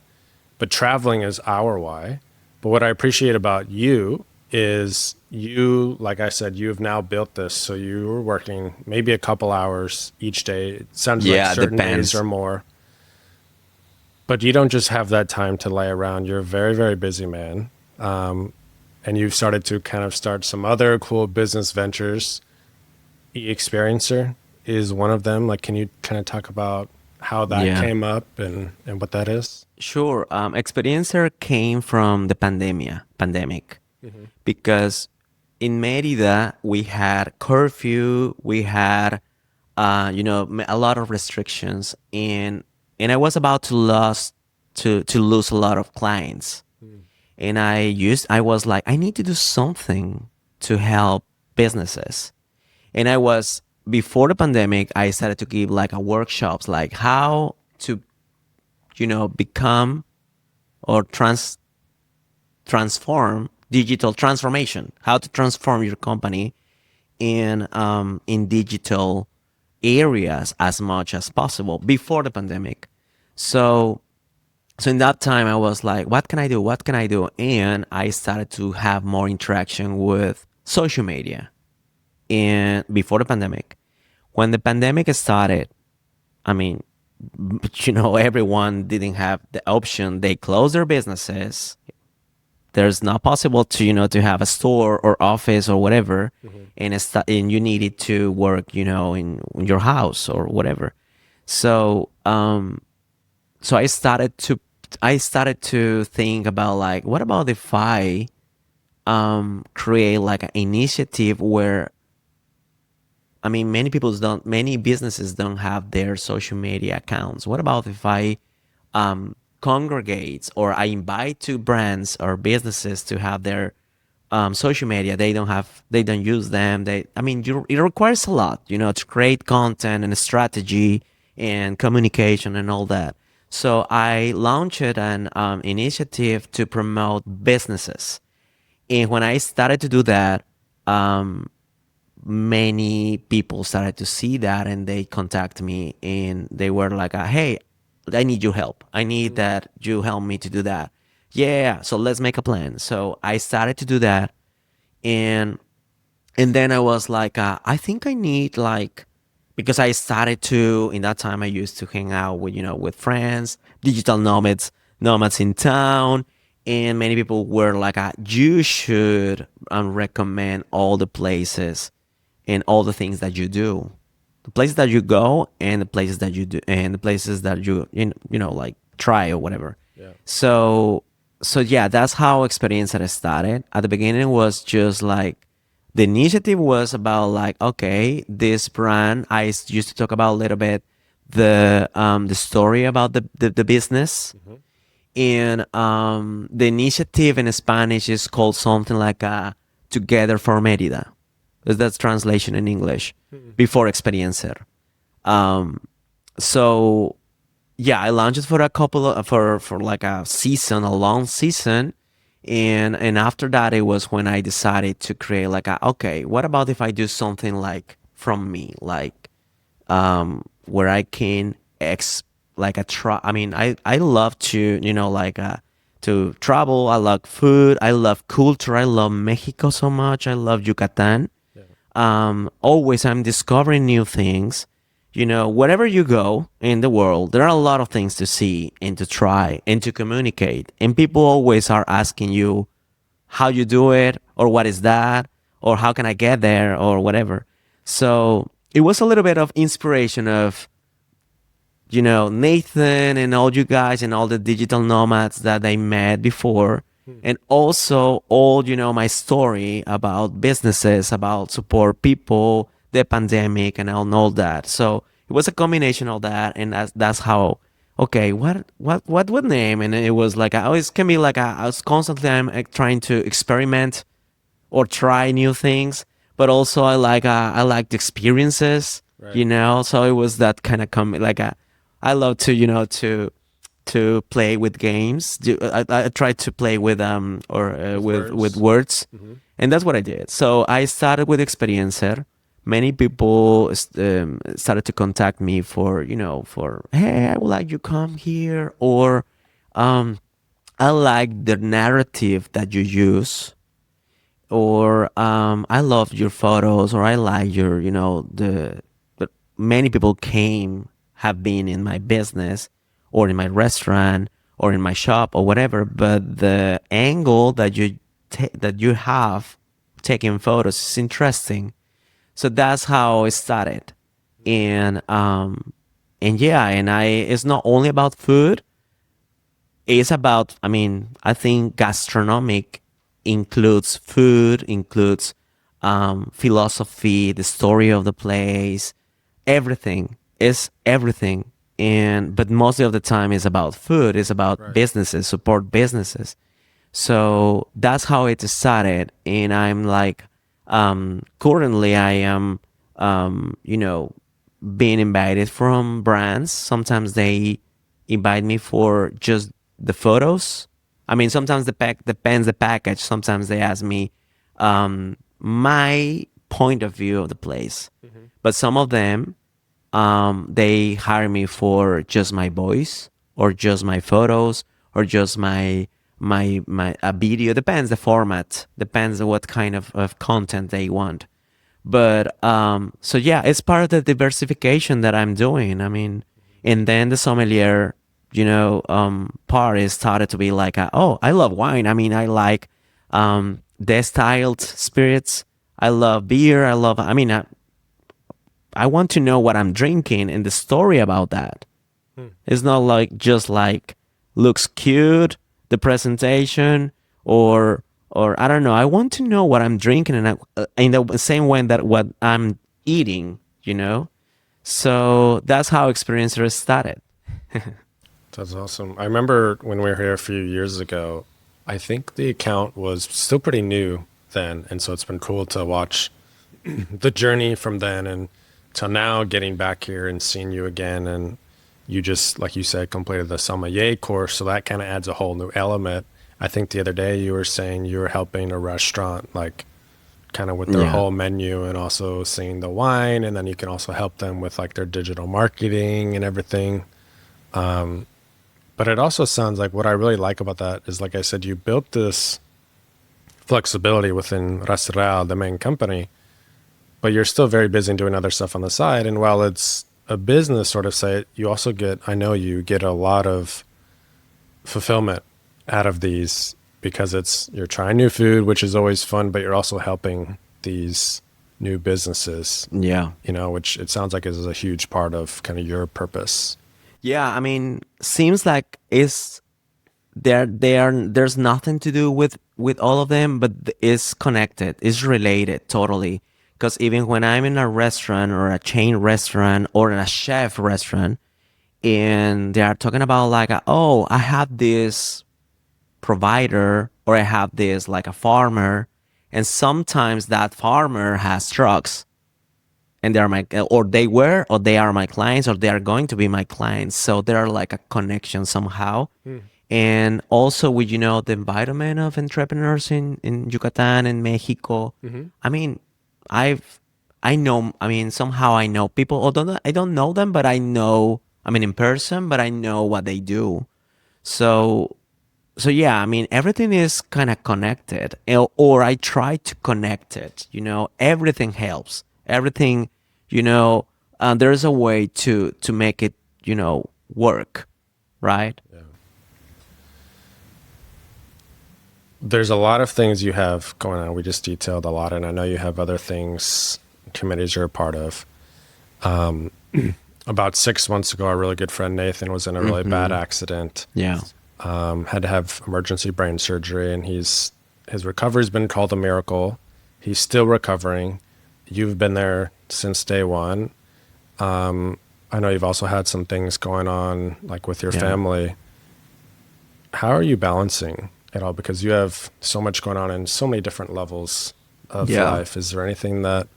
Speaker 1: But traveling is our why. But what I appreciate about you is you, like I said, you have now built this. So you were working maybe a couple hours each day. It sounds like
Speaker 2: Yeah,
Speaker 1: certain days
Speaker 2: depends.
Speaker 1: or more. But you don't just have that time to lay around. You're a very, very busy man. And you've started to kind of start some other cool business ventures. E.xperiencer is one of them. Like, can you kind of talk about how that
Speaker 2: Yeah.
Speaker 1: came up and what that is?
Speaker 2: Sure. Experiencer came from the pandemic, because in Merida we had curfew, we had, a lot of restrictions, and I was about to lose a lot of clients, and I was like, I need to do something to help businesses, and I was before the pandemic, I started to give like a workshops like how to become or transform digital transformation, how to transform your company in digital areas as much as possible before the pandemic. So in that time I was like, what can I do? What can I do? And I started to have more interaction with social media. And before the pandemic, when the pandemic started, I mean, everyone didn't have the option. They closed their businesses. there's not possible to to have a store or office or whatever, and you need it to work in your house or whatever. So so I started to think about, like, what about if I create like an initiative where, I mean, many businesses don't have their social media accounts. What about if I congregate, or I invite to brands or businesses to have their social media? They don't use them. I mean, it requires a lot, to create content and strategy and communication and all that. So I launched an initiative to promote businesses. And when I started to do that, many people started to see that, and they contact me, and they were like, hey, I need your help. I need that you help me to do that. Yeah, so let's make a plan. So I started to do that. And and then I was like, I think I need, like, because I started to, in that time I used to hang out with, with friends, digital nomads in town. And many people were like, you should recommend all the places and all the things that you do, the places that you go, and the places that you do, and the places that like, try or whatever.
Speaker 1: Yeah.
Speaker 2: So yeah, that's how experience had started. At the beginning, it was just like, the initiative was about, like, okay, this brand, used to talk about a little bit the story about the business. And the initiative in Spanish is called something like Together for Merida. That's translation in English, before Experiencer. Um, so yeah, I launched it for a couple of, for like a season, a long season. And after that, it was when I decided to create, like, okay, what about if I do something like from me, like, where I can like a I mean, I love to, like, to travel. I love food. I love culture. I love Mexico so much. I love Yucatan.
Speaker 1: Yeah.
Speaker 2: Always I'm discovering new things. Wherever you go in the world, there are a lot of things to see and to try and to communicate. And people always are asking you how you do it, or what is that, or how can I get there, or whatever. So it was a little bit of inspiration of, Nathan and all you guys and all the digital nomads that I met before. And also all, my story about businesses, about support people, the pandemic, and all that. So it was a combination of that. And that's how, okay, what would name? And it was like, I always can be like, I was constantly, I'm trying to experiment or try new things. But also I like the experiences,
Speaker 1: Right.
Speaker 2: so it was that kind of like I love to, to play with games. I tried to play with or with
Speaker 1: Words.
Speaker 2: words, and that's what I did. So I started with Experiencer. Many people started to contact me for, for, hey, I would like you come here, or I like the narrative that you use, or I love your photos, or I like your, the but many people have been in my business, or in my restaurant, or in my shop, or whatever. But the angle that that you have taking photos is interesting. So that's how it started. And yeah, and it's not only about food. It's about, I mean, I think gastronomic includes food, includes philosophy, the story of the place, everything is everything. And but most of the time is about food, it's about
Speaker 1: Right.
Speaker 2: businesses, support businesses. So that's how it started. And I'm like, currently I am, being invited from brands. Sometimes they invite me for just the photos. I mean, sometimes the pack depends the package. Sometimes they ask me my point of view of the place. But some of them, they hire me for just my voice, or just my photos, or just my a video. Depends the format. Depends on what kind of content they want. But so yeah, it's part of the diversification that I'm doing. I mean, and then the sommelier part is started to be like, oh, I love wine. I mean, I like distilled spirits. I love beer. I want to know what I'm drinking and the story about that. It's not like just like looks cute, the presentation, or I don't know. I want to know what I'm drinking, and in the same way that what I'm eating. So that's how Experiencer started.
Speaker 1: That's awesome. I remember when we were here a few years ago, I think the account was still pretty new then. And so it's been cool to watch the journey from then and till now, getting back here and seeing you again. And you just, like you said, completed the sommelier course. So that kind of adds a whole new element. I think the other day you were saying you were helping a restaurant, like kind of with their
Speaker 2: Yeah.
Speaker 1: whole menu and also seeing the wine. And then you can also help them with like their digital marketing and everything. But it also sounds like what I really like about that is, like I said, you built this flexibility within Rastreall, the main company, but you're still very busy doing other stuff on the side. And while it's a business sort of site, you also get, I know you get a lot of fulfillment out of these because you're trying new food, which is always fun, but you're also helping these new businesses,
Speaker 2: Yeah.
Speaker 1: which it sounds like is a huge part of kind of your purpose.
Speaker 2: Yeah, I mean, seems like there's nothing to do with all of them, but it's connected, it's related totally. Because even when I'm in a restaurant or a chain restaurant or in a chef restaurant, and they are talking about like, oh, I have this provider or I have this like a farmer, and sometimes that farmer has trucks and they are my or they were or they are my clients or they are going to be my clients, so they're like a connection somehow. And also with the environment of entrepreneurs in Yucatan and Mexico. I mean, I've I know, I mean, somehow I know people, although I don't know them, but I know, I mean, in person, but I know what they do. So so yeah, I mean, everything is kind of connected, or I try to connect it. Everything helps. Everything, you know, there's a way to make it, work, right?
Speaker 1: Yeah. There's a lot of things you have going on. We just detailed a lot, and I know you have other things, committees you're a part of. About 6 months ago, our really good friend Nathan was in a really bad accident.
Speaker 2: Yeah,
Speaker 1: Had to have emergency brain surgery, and his recovery's been called a miracle. He's still recovering. You've been there since day one. I know you've also had some things going on, like with your
Speaker 2: yeah,
Speaker 1: family. How are you balancing it all? Because you have so much going on in so many different levels of
Speaker 2: yeah,
Speaker 1: life. Is there anything that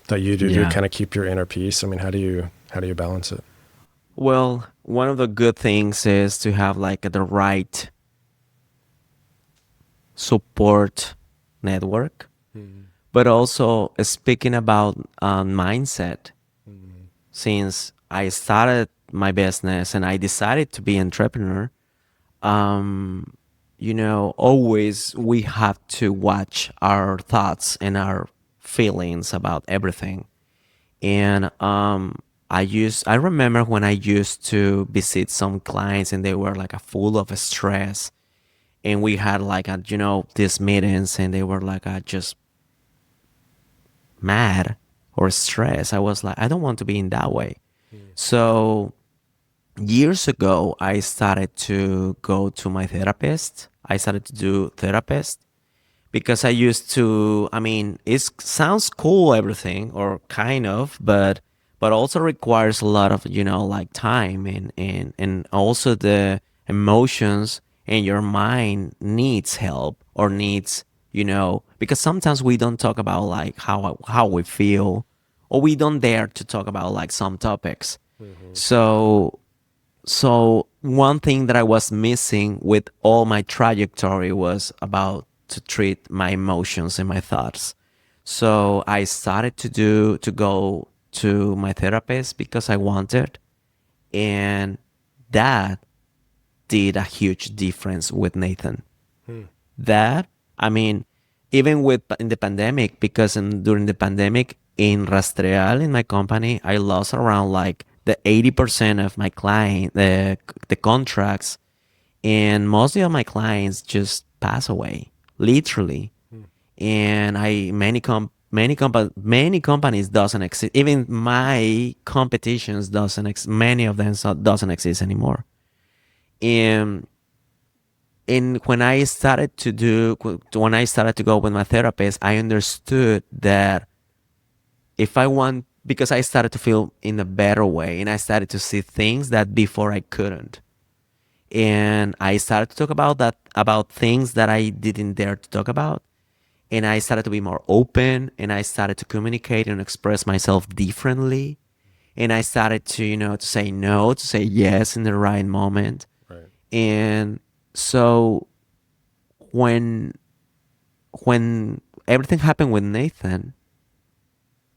Speaker 1: you do to
Speaker 2: yeah.
Speaker 1: kind of keep your inner peace? I mean, how do you balance it?
Speaker 2: Well, one of the good things is to have like the right support network, but also speaking about mindset. Since I started my business and I decided to be entrepreneur, always we have to watch our thoughts and our feelings about everything. And I remember when I used to visit some clients and they were like a full of stress, and we had like these meetings and they were like just mad or stressed. I was like, I don't want to be in that way. So years ago, I started to go to my therapist. I started to do therapist because I used to. I mean, it sounds cool, everything, or kind of, but also requires a lot of like time and also the emotions and your mind needs help or needs because sometimes we don't talk about like how we feel, or we don't dare to talk about like some topics. So so one thing that I was missing with all my trajectory was about to treat my emotions and my thoughts. So I started to go to my therapist because I wanted, and that did a huge difference with Nathan. That, I mean, even with in the pandemic, because during the pandemic in Rastreall in my company, I lost around like the 80% of my client, the contracts, and mostly of my clients just pass away, literally. And many companies doesn't exist. Even my competitions many of them doesn't exist anymore. And when I started to go with my therapist, I understood that if I want, because I started to feel in a better way, and I started to see things that before I couldn't. And I started to talk about things that I didn't dare to talk about. And I started to be more open, and I started to communicate and express myself differently. And I started to, to say no, to say yes in the right moment.
Speaker 1: Right.
Speaker 2: And so when everything happened with Nathan,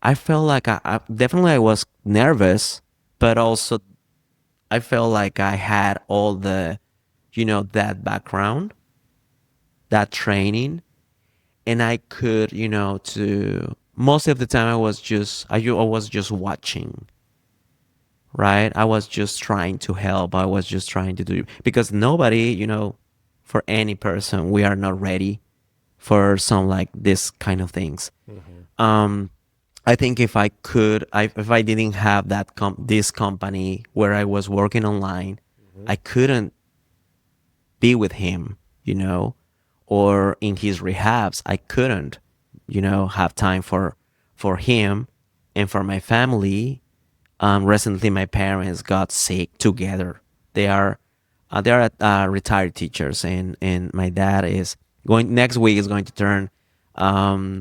Speaker 2: I felt like I definitely I was nervous, but also I felt like I had all the, that background, that training, and I could, to most of the time I was just watching, right? I was just trying to help. I was just trying to do, because nobody, for any person, we are not ready for some like this kind of things. Um, I think if I didn't have this company where I was working online, I couldn't be with him, or in his rehabs. I couldn't, have time for him and for my family. Recently, my parents got sick together. They are retired teachers, and my dad is going next week is going to turn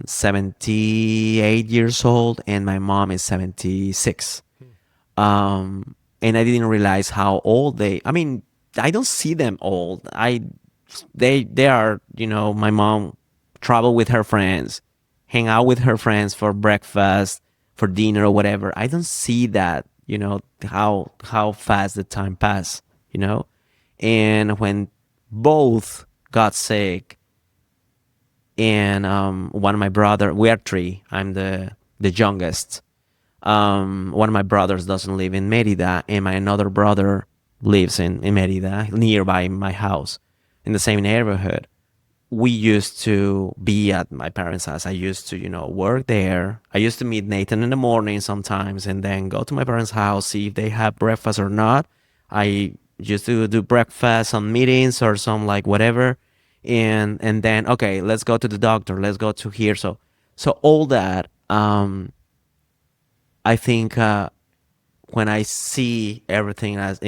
Speaker 2: 78 years old, and my mom is 76. And I didn't realize how old I mean, I don't see them old. They are, my mom travel with her friends, hang out with her friends for breakfast, for dinner or whatever. I don't see that, how fast the time pass, And when both got sick, and one of my brother, we are three. I'm the youngest. One of my brothers doesn't live in Merida, and my another brother lives in Merida, nearby my house, in the same neighborhood. We used to be at my parents' house. I used to, work there. I used to meet Nathan in the morning sometimes, and then go to my parents' house, see if they have breakfast or not. I used to do breakfast, some meetings or some like whatever, and then okay, let's go to the doctor. Let's go to here. So all that. I think when I see everything as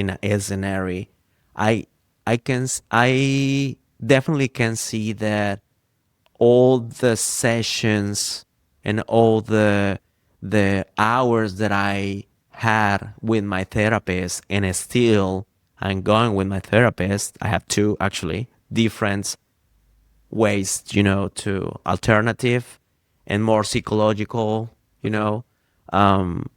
Speaker 2: an area, I I definitely can see that all the sessions and all the hours that I had with my therapist, and still I'm going with my therapist. I have two actually different ways, to alternative and more psychological, um,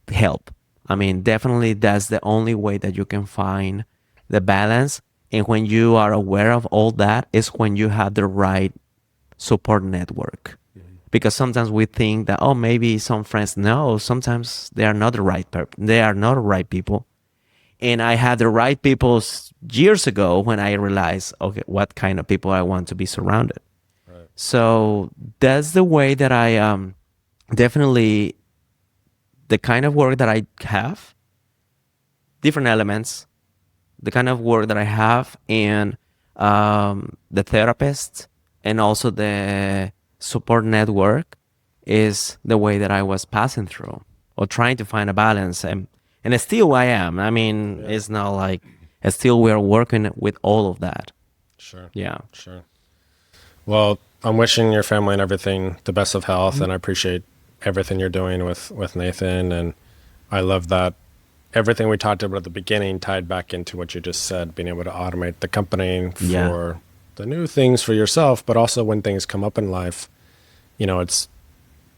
Speaker 2: help. I mean, definitely that's the only way that you can find the balance. And when you are aware of all that is when you have the right support network. Because sometimes we think that, oh, maybe some friends. No, sometimes they are not they are not the right people. And I had the right people years ago when I realized, okay, what kind of people I want to be surrounded.
Speaker 1: Right.
Speaker 2: So that's the way that I definitely, the kind of work that I have, different elements, the kind of work that I have, and the therapist, and also the support network is the way that I was passing through or trying to find a balance. And still I am. I mean,
Speaker 1: Yeah.
Speaker 2: it's not like, still we're working with all of that.
Speaker 1: Sure.
Speaker 2: Yeah.
Speaker 1: Sure. Well, I'm wishing your family and everything the best of health, and I appreciate everything you're doing with Nathan. And I love that everything we talked about at the beginning tied back into what you just said, being able to automate the company for
Speaker 2: Yeah.
Speaker 1: the new things for yourself, but also when things come up in life, it's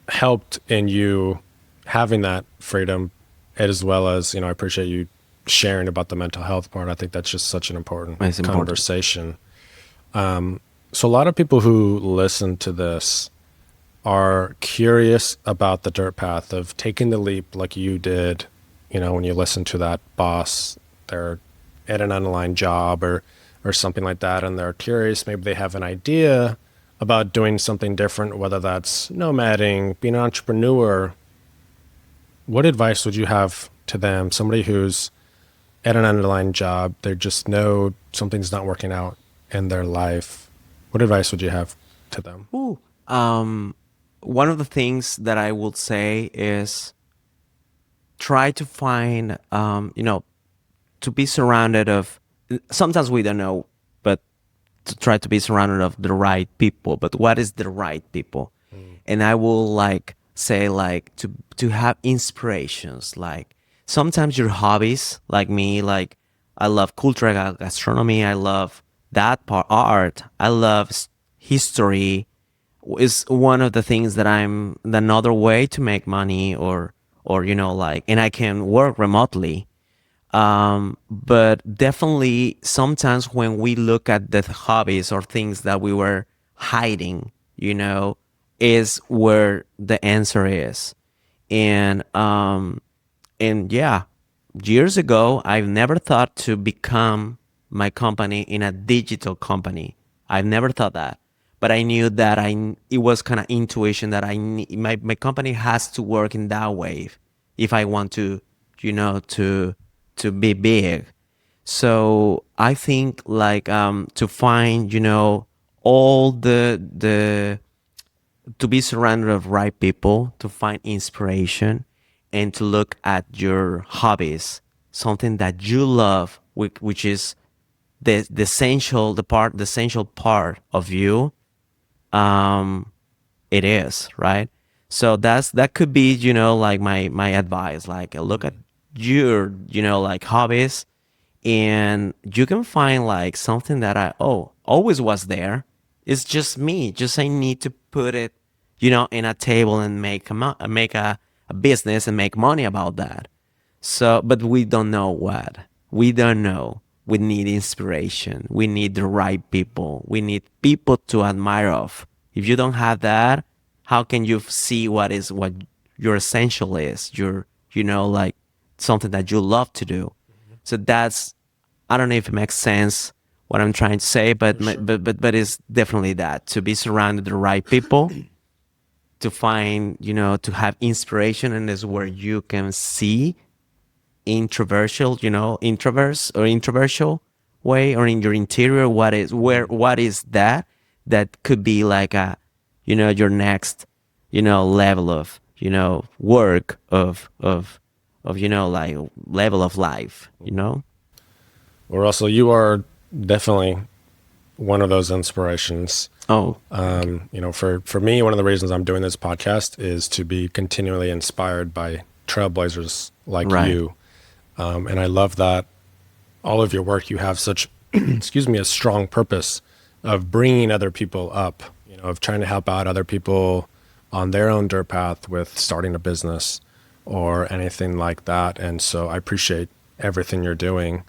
Speaker 1: helped in you having that freedom, as well as, I appreciate you sharing about the mental health part. I think that's just such an important
Speaker 2: It's important.
Speaker 1: conversation. So a lot of people who listen to this are curious about the dirt path of taking the leap like you did when you listen to that boss, they're at an underlying job or something like that, and they're curious, maybe they have an idea about doing something different, whether that's nomading, being an entrepreneur. What advice would you have to them, somebody who's at an underlying job, they just know something's not working out in their life? What advice would you have to them?
Speaker 2: Ooh. One of the things that I would say is try to find, to be surrounded of, sometimes we don't know, but to try to be surrounded of the right people. But what is the right people? And I will like say like to have inspirations. Like sometimes your hobbies, like me, like I love cultural gastronomy. I love that part, art. I love history. Is one of the things that I'm another way to make money, or like, and I can work remotely. But definitely sometimes when we look at the hobbies or things that we were hiding, is where the answer is. And yeah, years ago, I've never thought to become my company in a digital company. I've never thought that, but I knew that it was kind of intuition that my company has to work in that way if I want to, to be big. So I think like to find, all the to be surrounded of right people, to find inspiration, and to look at your hobbies, something that you love, which is the essential part of you. um it is right. So that could be, like my advice, like look at your, like hobbies, and you can find like something that I always was there. It's just me. Just I need to put it, in a table and make a business and make money about that. So, but we don't know what. We don't know. We need inspiration. We need the right people. We need people to admire of. If you don't have that, how can you see what your essential is? Your, like something that you love to do. So that's, I don't know if it makes sense what I'm trying to say, but
Speaker 1: Sure.
Speaker 2: but it's definitely that, to be surrounded with the right people, to find, to have inspiration, and is where you can see introversial, introverse or introversial way, or in your interior, what is that could be like a, your next, level of, work of, like level of life.
Speaker 1: Well, Russell, you are definitely one of those inspirations.
Speaker 2: Oh,
Speaker 1: For me, one of the reasons I'm doing this podcast is to be continually inspired by trailblazers like
Speaker 2: right.
Speaker 1: you. And I love that all of your work, you have such, excuse me, a strong purpose of bringing other people up, of trying to help out other people on their own dirt path with starting a business or anything like that. And so I appreciate everything you're doing.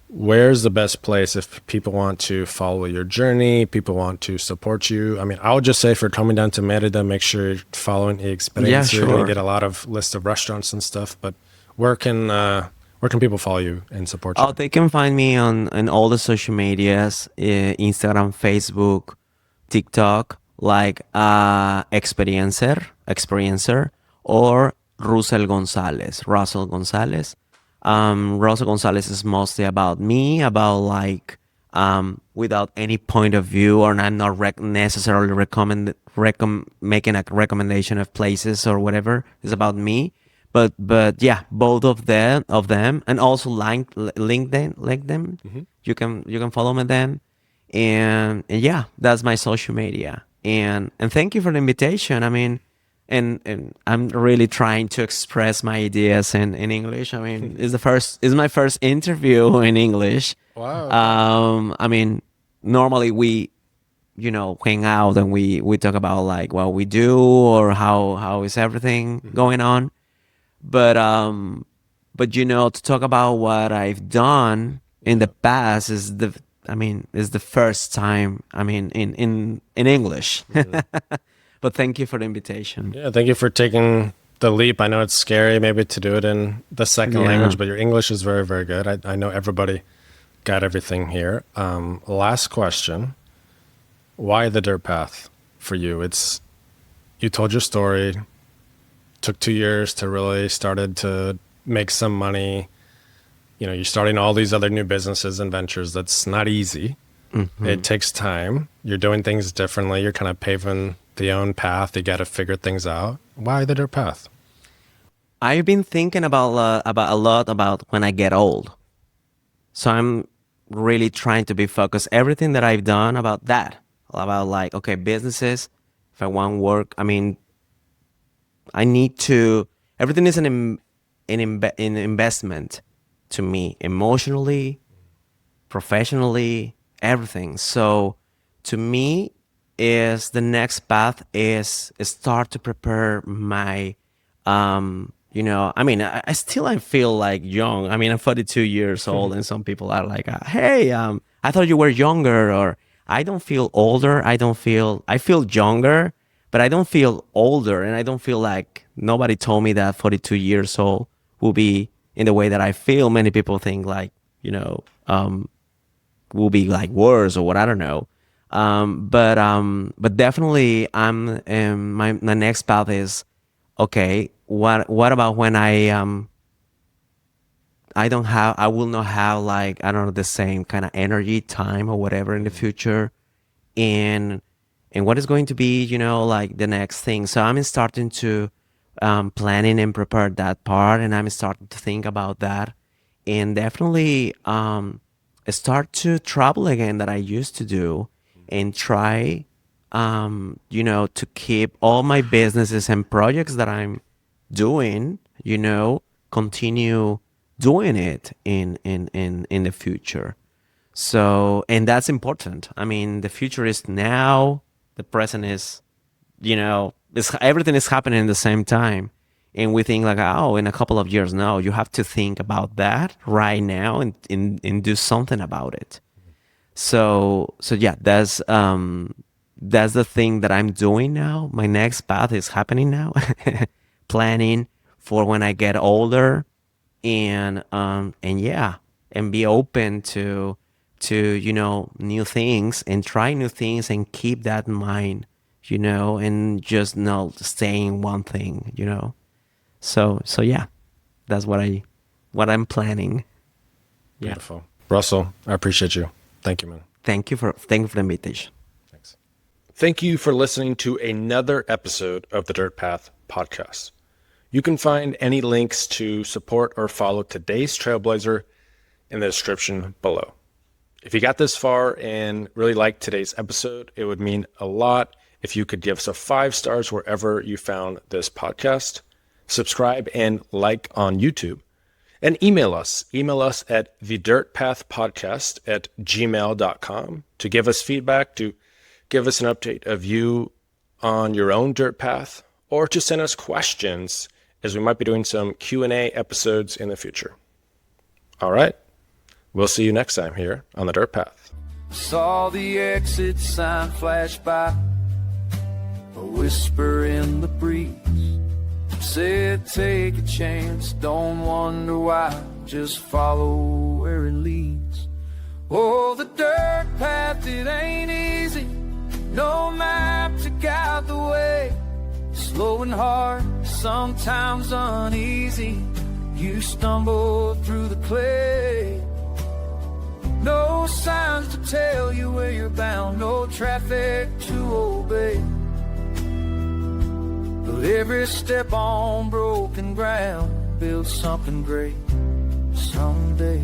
Speaker 1: Where's the best place if people want to follow your journey, people want to support you? I mean, I would just say for coming down to Merida, make sure you're following e.xperiencer.
Speaker 2: Yeah,
Speaker 1: You're going to
Speaker 2: sure.
Speaker 1: get a lot of list of restaurants and stuff, but where can people follow you and support
Speaker 2: Oh,
Speaker 1: you?
Speaker 2: they can find me on all the social medias, Instagram, Facebook, TikTok, like experiencer, or Russell Gonzalez. Russell Gonzalez is mostly about me, about like without any point of view, or I'm not necessarily making a recommendation of places or whatever. It's about me. But yeah, both of them, and also LinkedIn.
Speaker 1: Hmm.
Speaker 2: You can follow me then, and yeah, that's my social media. And thank you for the invitation. I mean, and I'm really trying to express my ideas in English. I mean, it's my first interview in English.
Speaker 1: Wow.
Speaker 2: I mean, normally we, hang out and we talk about like what we do, or how is everything
Speaker 1: Hmm.
Speaker 2: going on. But to talk about what I've done in the
Speaker 1: Yeah.
Speaker 2: past is the first time, I mean, in English.
Speaker 1: Hmm.
Speaker 2: But thank you for the invitation.
Speaker 1: Yeah. Thank you for taking the leap. I know it's scary maybe to do it in the second
Speaker 2: Yeah.
Speaker 1: language, but your English is very, very good. I know everybody got everything here. Last question. Why the dirt path for you? You told your story, took 2 years to really started to make some money. You know, you're starting all these other new businesses and ventures. That's not easy. It takes time. You're doing things differently. You're kind of paving the own path. You got to figure things out. Why the dirt path?
Speaker 2: I've been thinking about a lot about when I get old. So I'm really trying to be focused. Everything that I've done about that, about like, okay, businesses, if I want work, I mean, I need to, everything is an investment to me, emotionally, professionally, everything. So to me, is the next path is start to prepare my, I mean, I feel like young. I mean, I'm 42 years old, and some people are like, hey, I thought you were younger, or I don't feel older. I feel younger, but I don't feel older, and I don't feel like nobody told me that 42 years old will be in the way that I feel. Many people think like, will be like worse or what, I don't know. But definitely my next path is, okay, what about when I will not have like, I don't know, the same kind of energy, time or whatever in the future, and what is going to be, like the next thing. So I'm starting to planning and prepare that part, and I'm starting to think about that, and definitely start to travel again that I used to do, and try to keep all my businesses and projects that I'm doing, continue doing it in the future. So, and that's important. I mean, the future is now, the present is, everything is happening at the same time. And we think like, oh, in a couple of years, no, you have to think about that right now and do something about it. So yeah, that's the thing that I'm doing now. My next path is happening now, planning for when I get older, and yeah, and be open to new things, and try new things, and keep that in mind, and just not stay in one thing, So yeah, that's what I'm planning. Yeah.
Speaker 1: Beautiful. Russell, I appreciate you. Thank you, man.
Speaker 2: Thank you for the invitation.
Speaker 1: Thanks. Thank you for listening to another episode of the Dirt Path podcast. You can find any links to support or follow today's Trailblazer in the description below. If you got this far and really liked today's episode, it would mean a lot if you could give us a 5 stars wherever you found this podcast. Subscribe and like on YouTube. And email us at thedirtpathpodcast@gmail.com to give us feedback, to give us an update of you on your own dirt path, or to send us questions, as we might be doing some Q&A episodes in the future. All right. We'll see you next time here on the Dirt Path.
Speaker 3: Saw the exit sign flash by, a whisper in the breeze. Said take a chance, don't wonder why, just follow where it leads. Oh, the dirt path, it ain't easy, no map to guide the way. Slow and hard, sometimes uneasy, you stumble through the clay. No signs to tell you where you're bound, no traffic to obey. But every step on broken ground builds something great someday.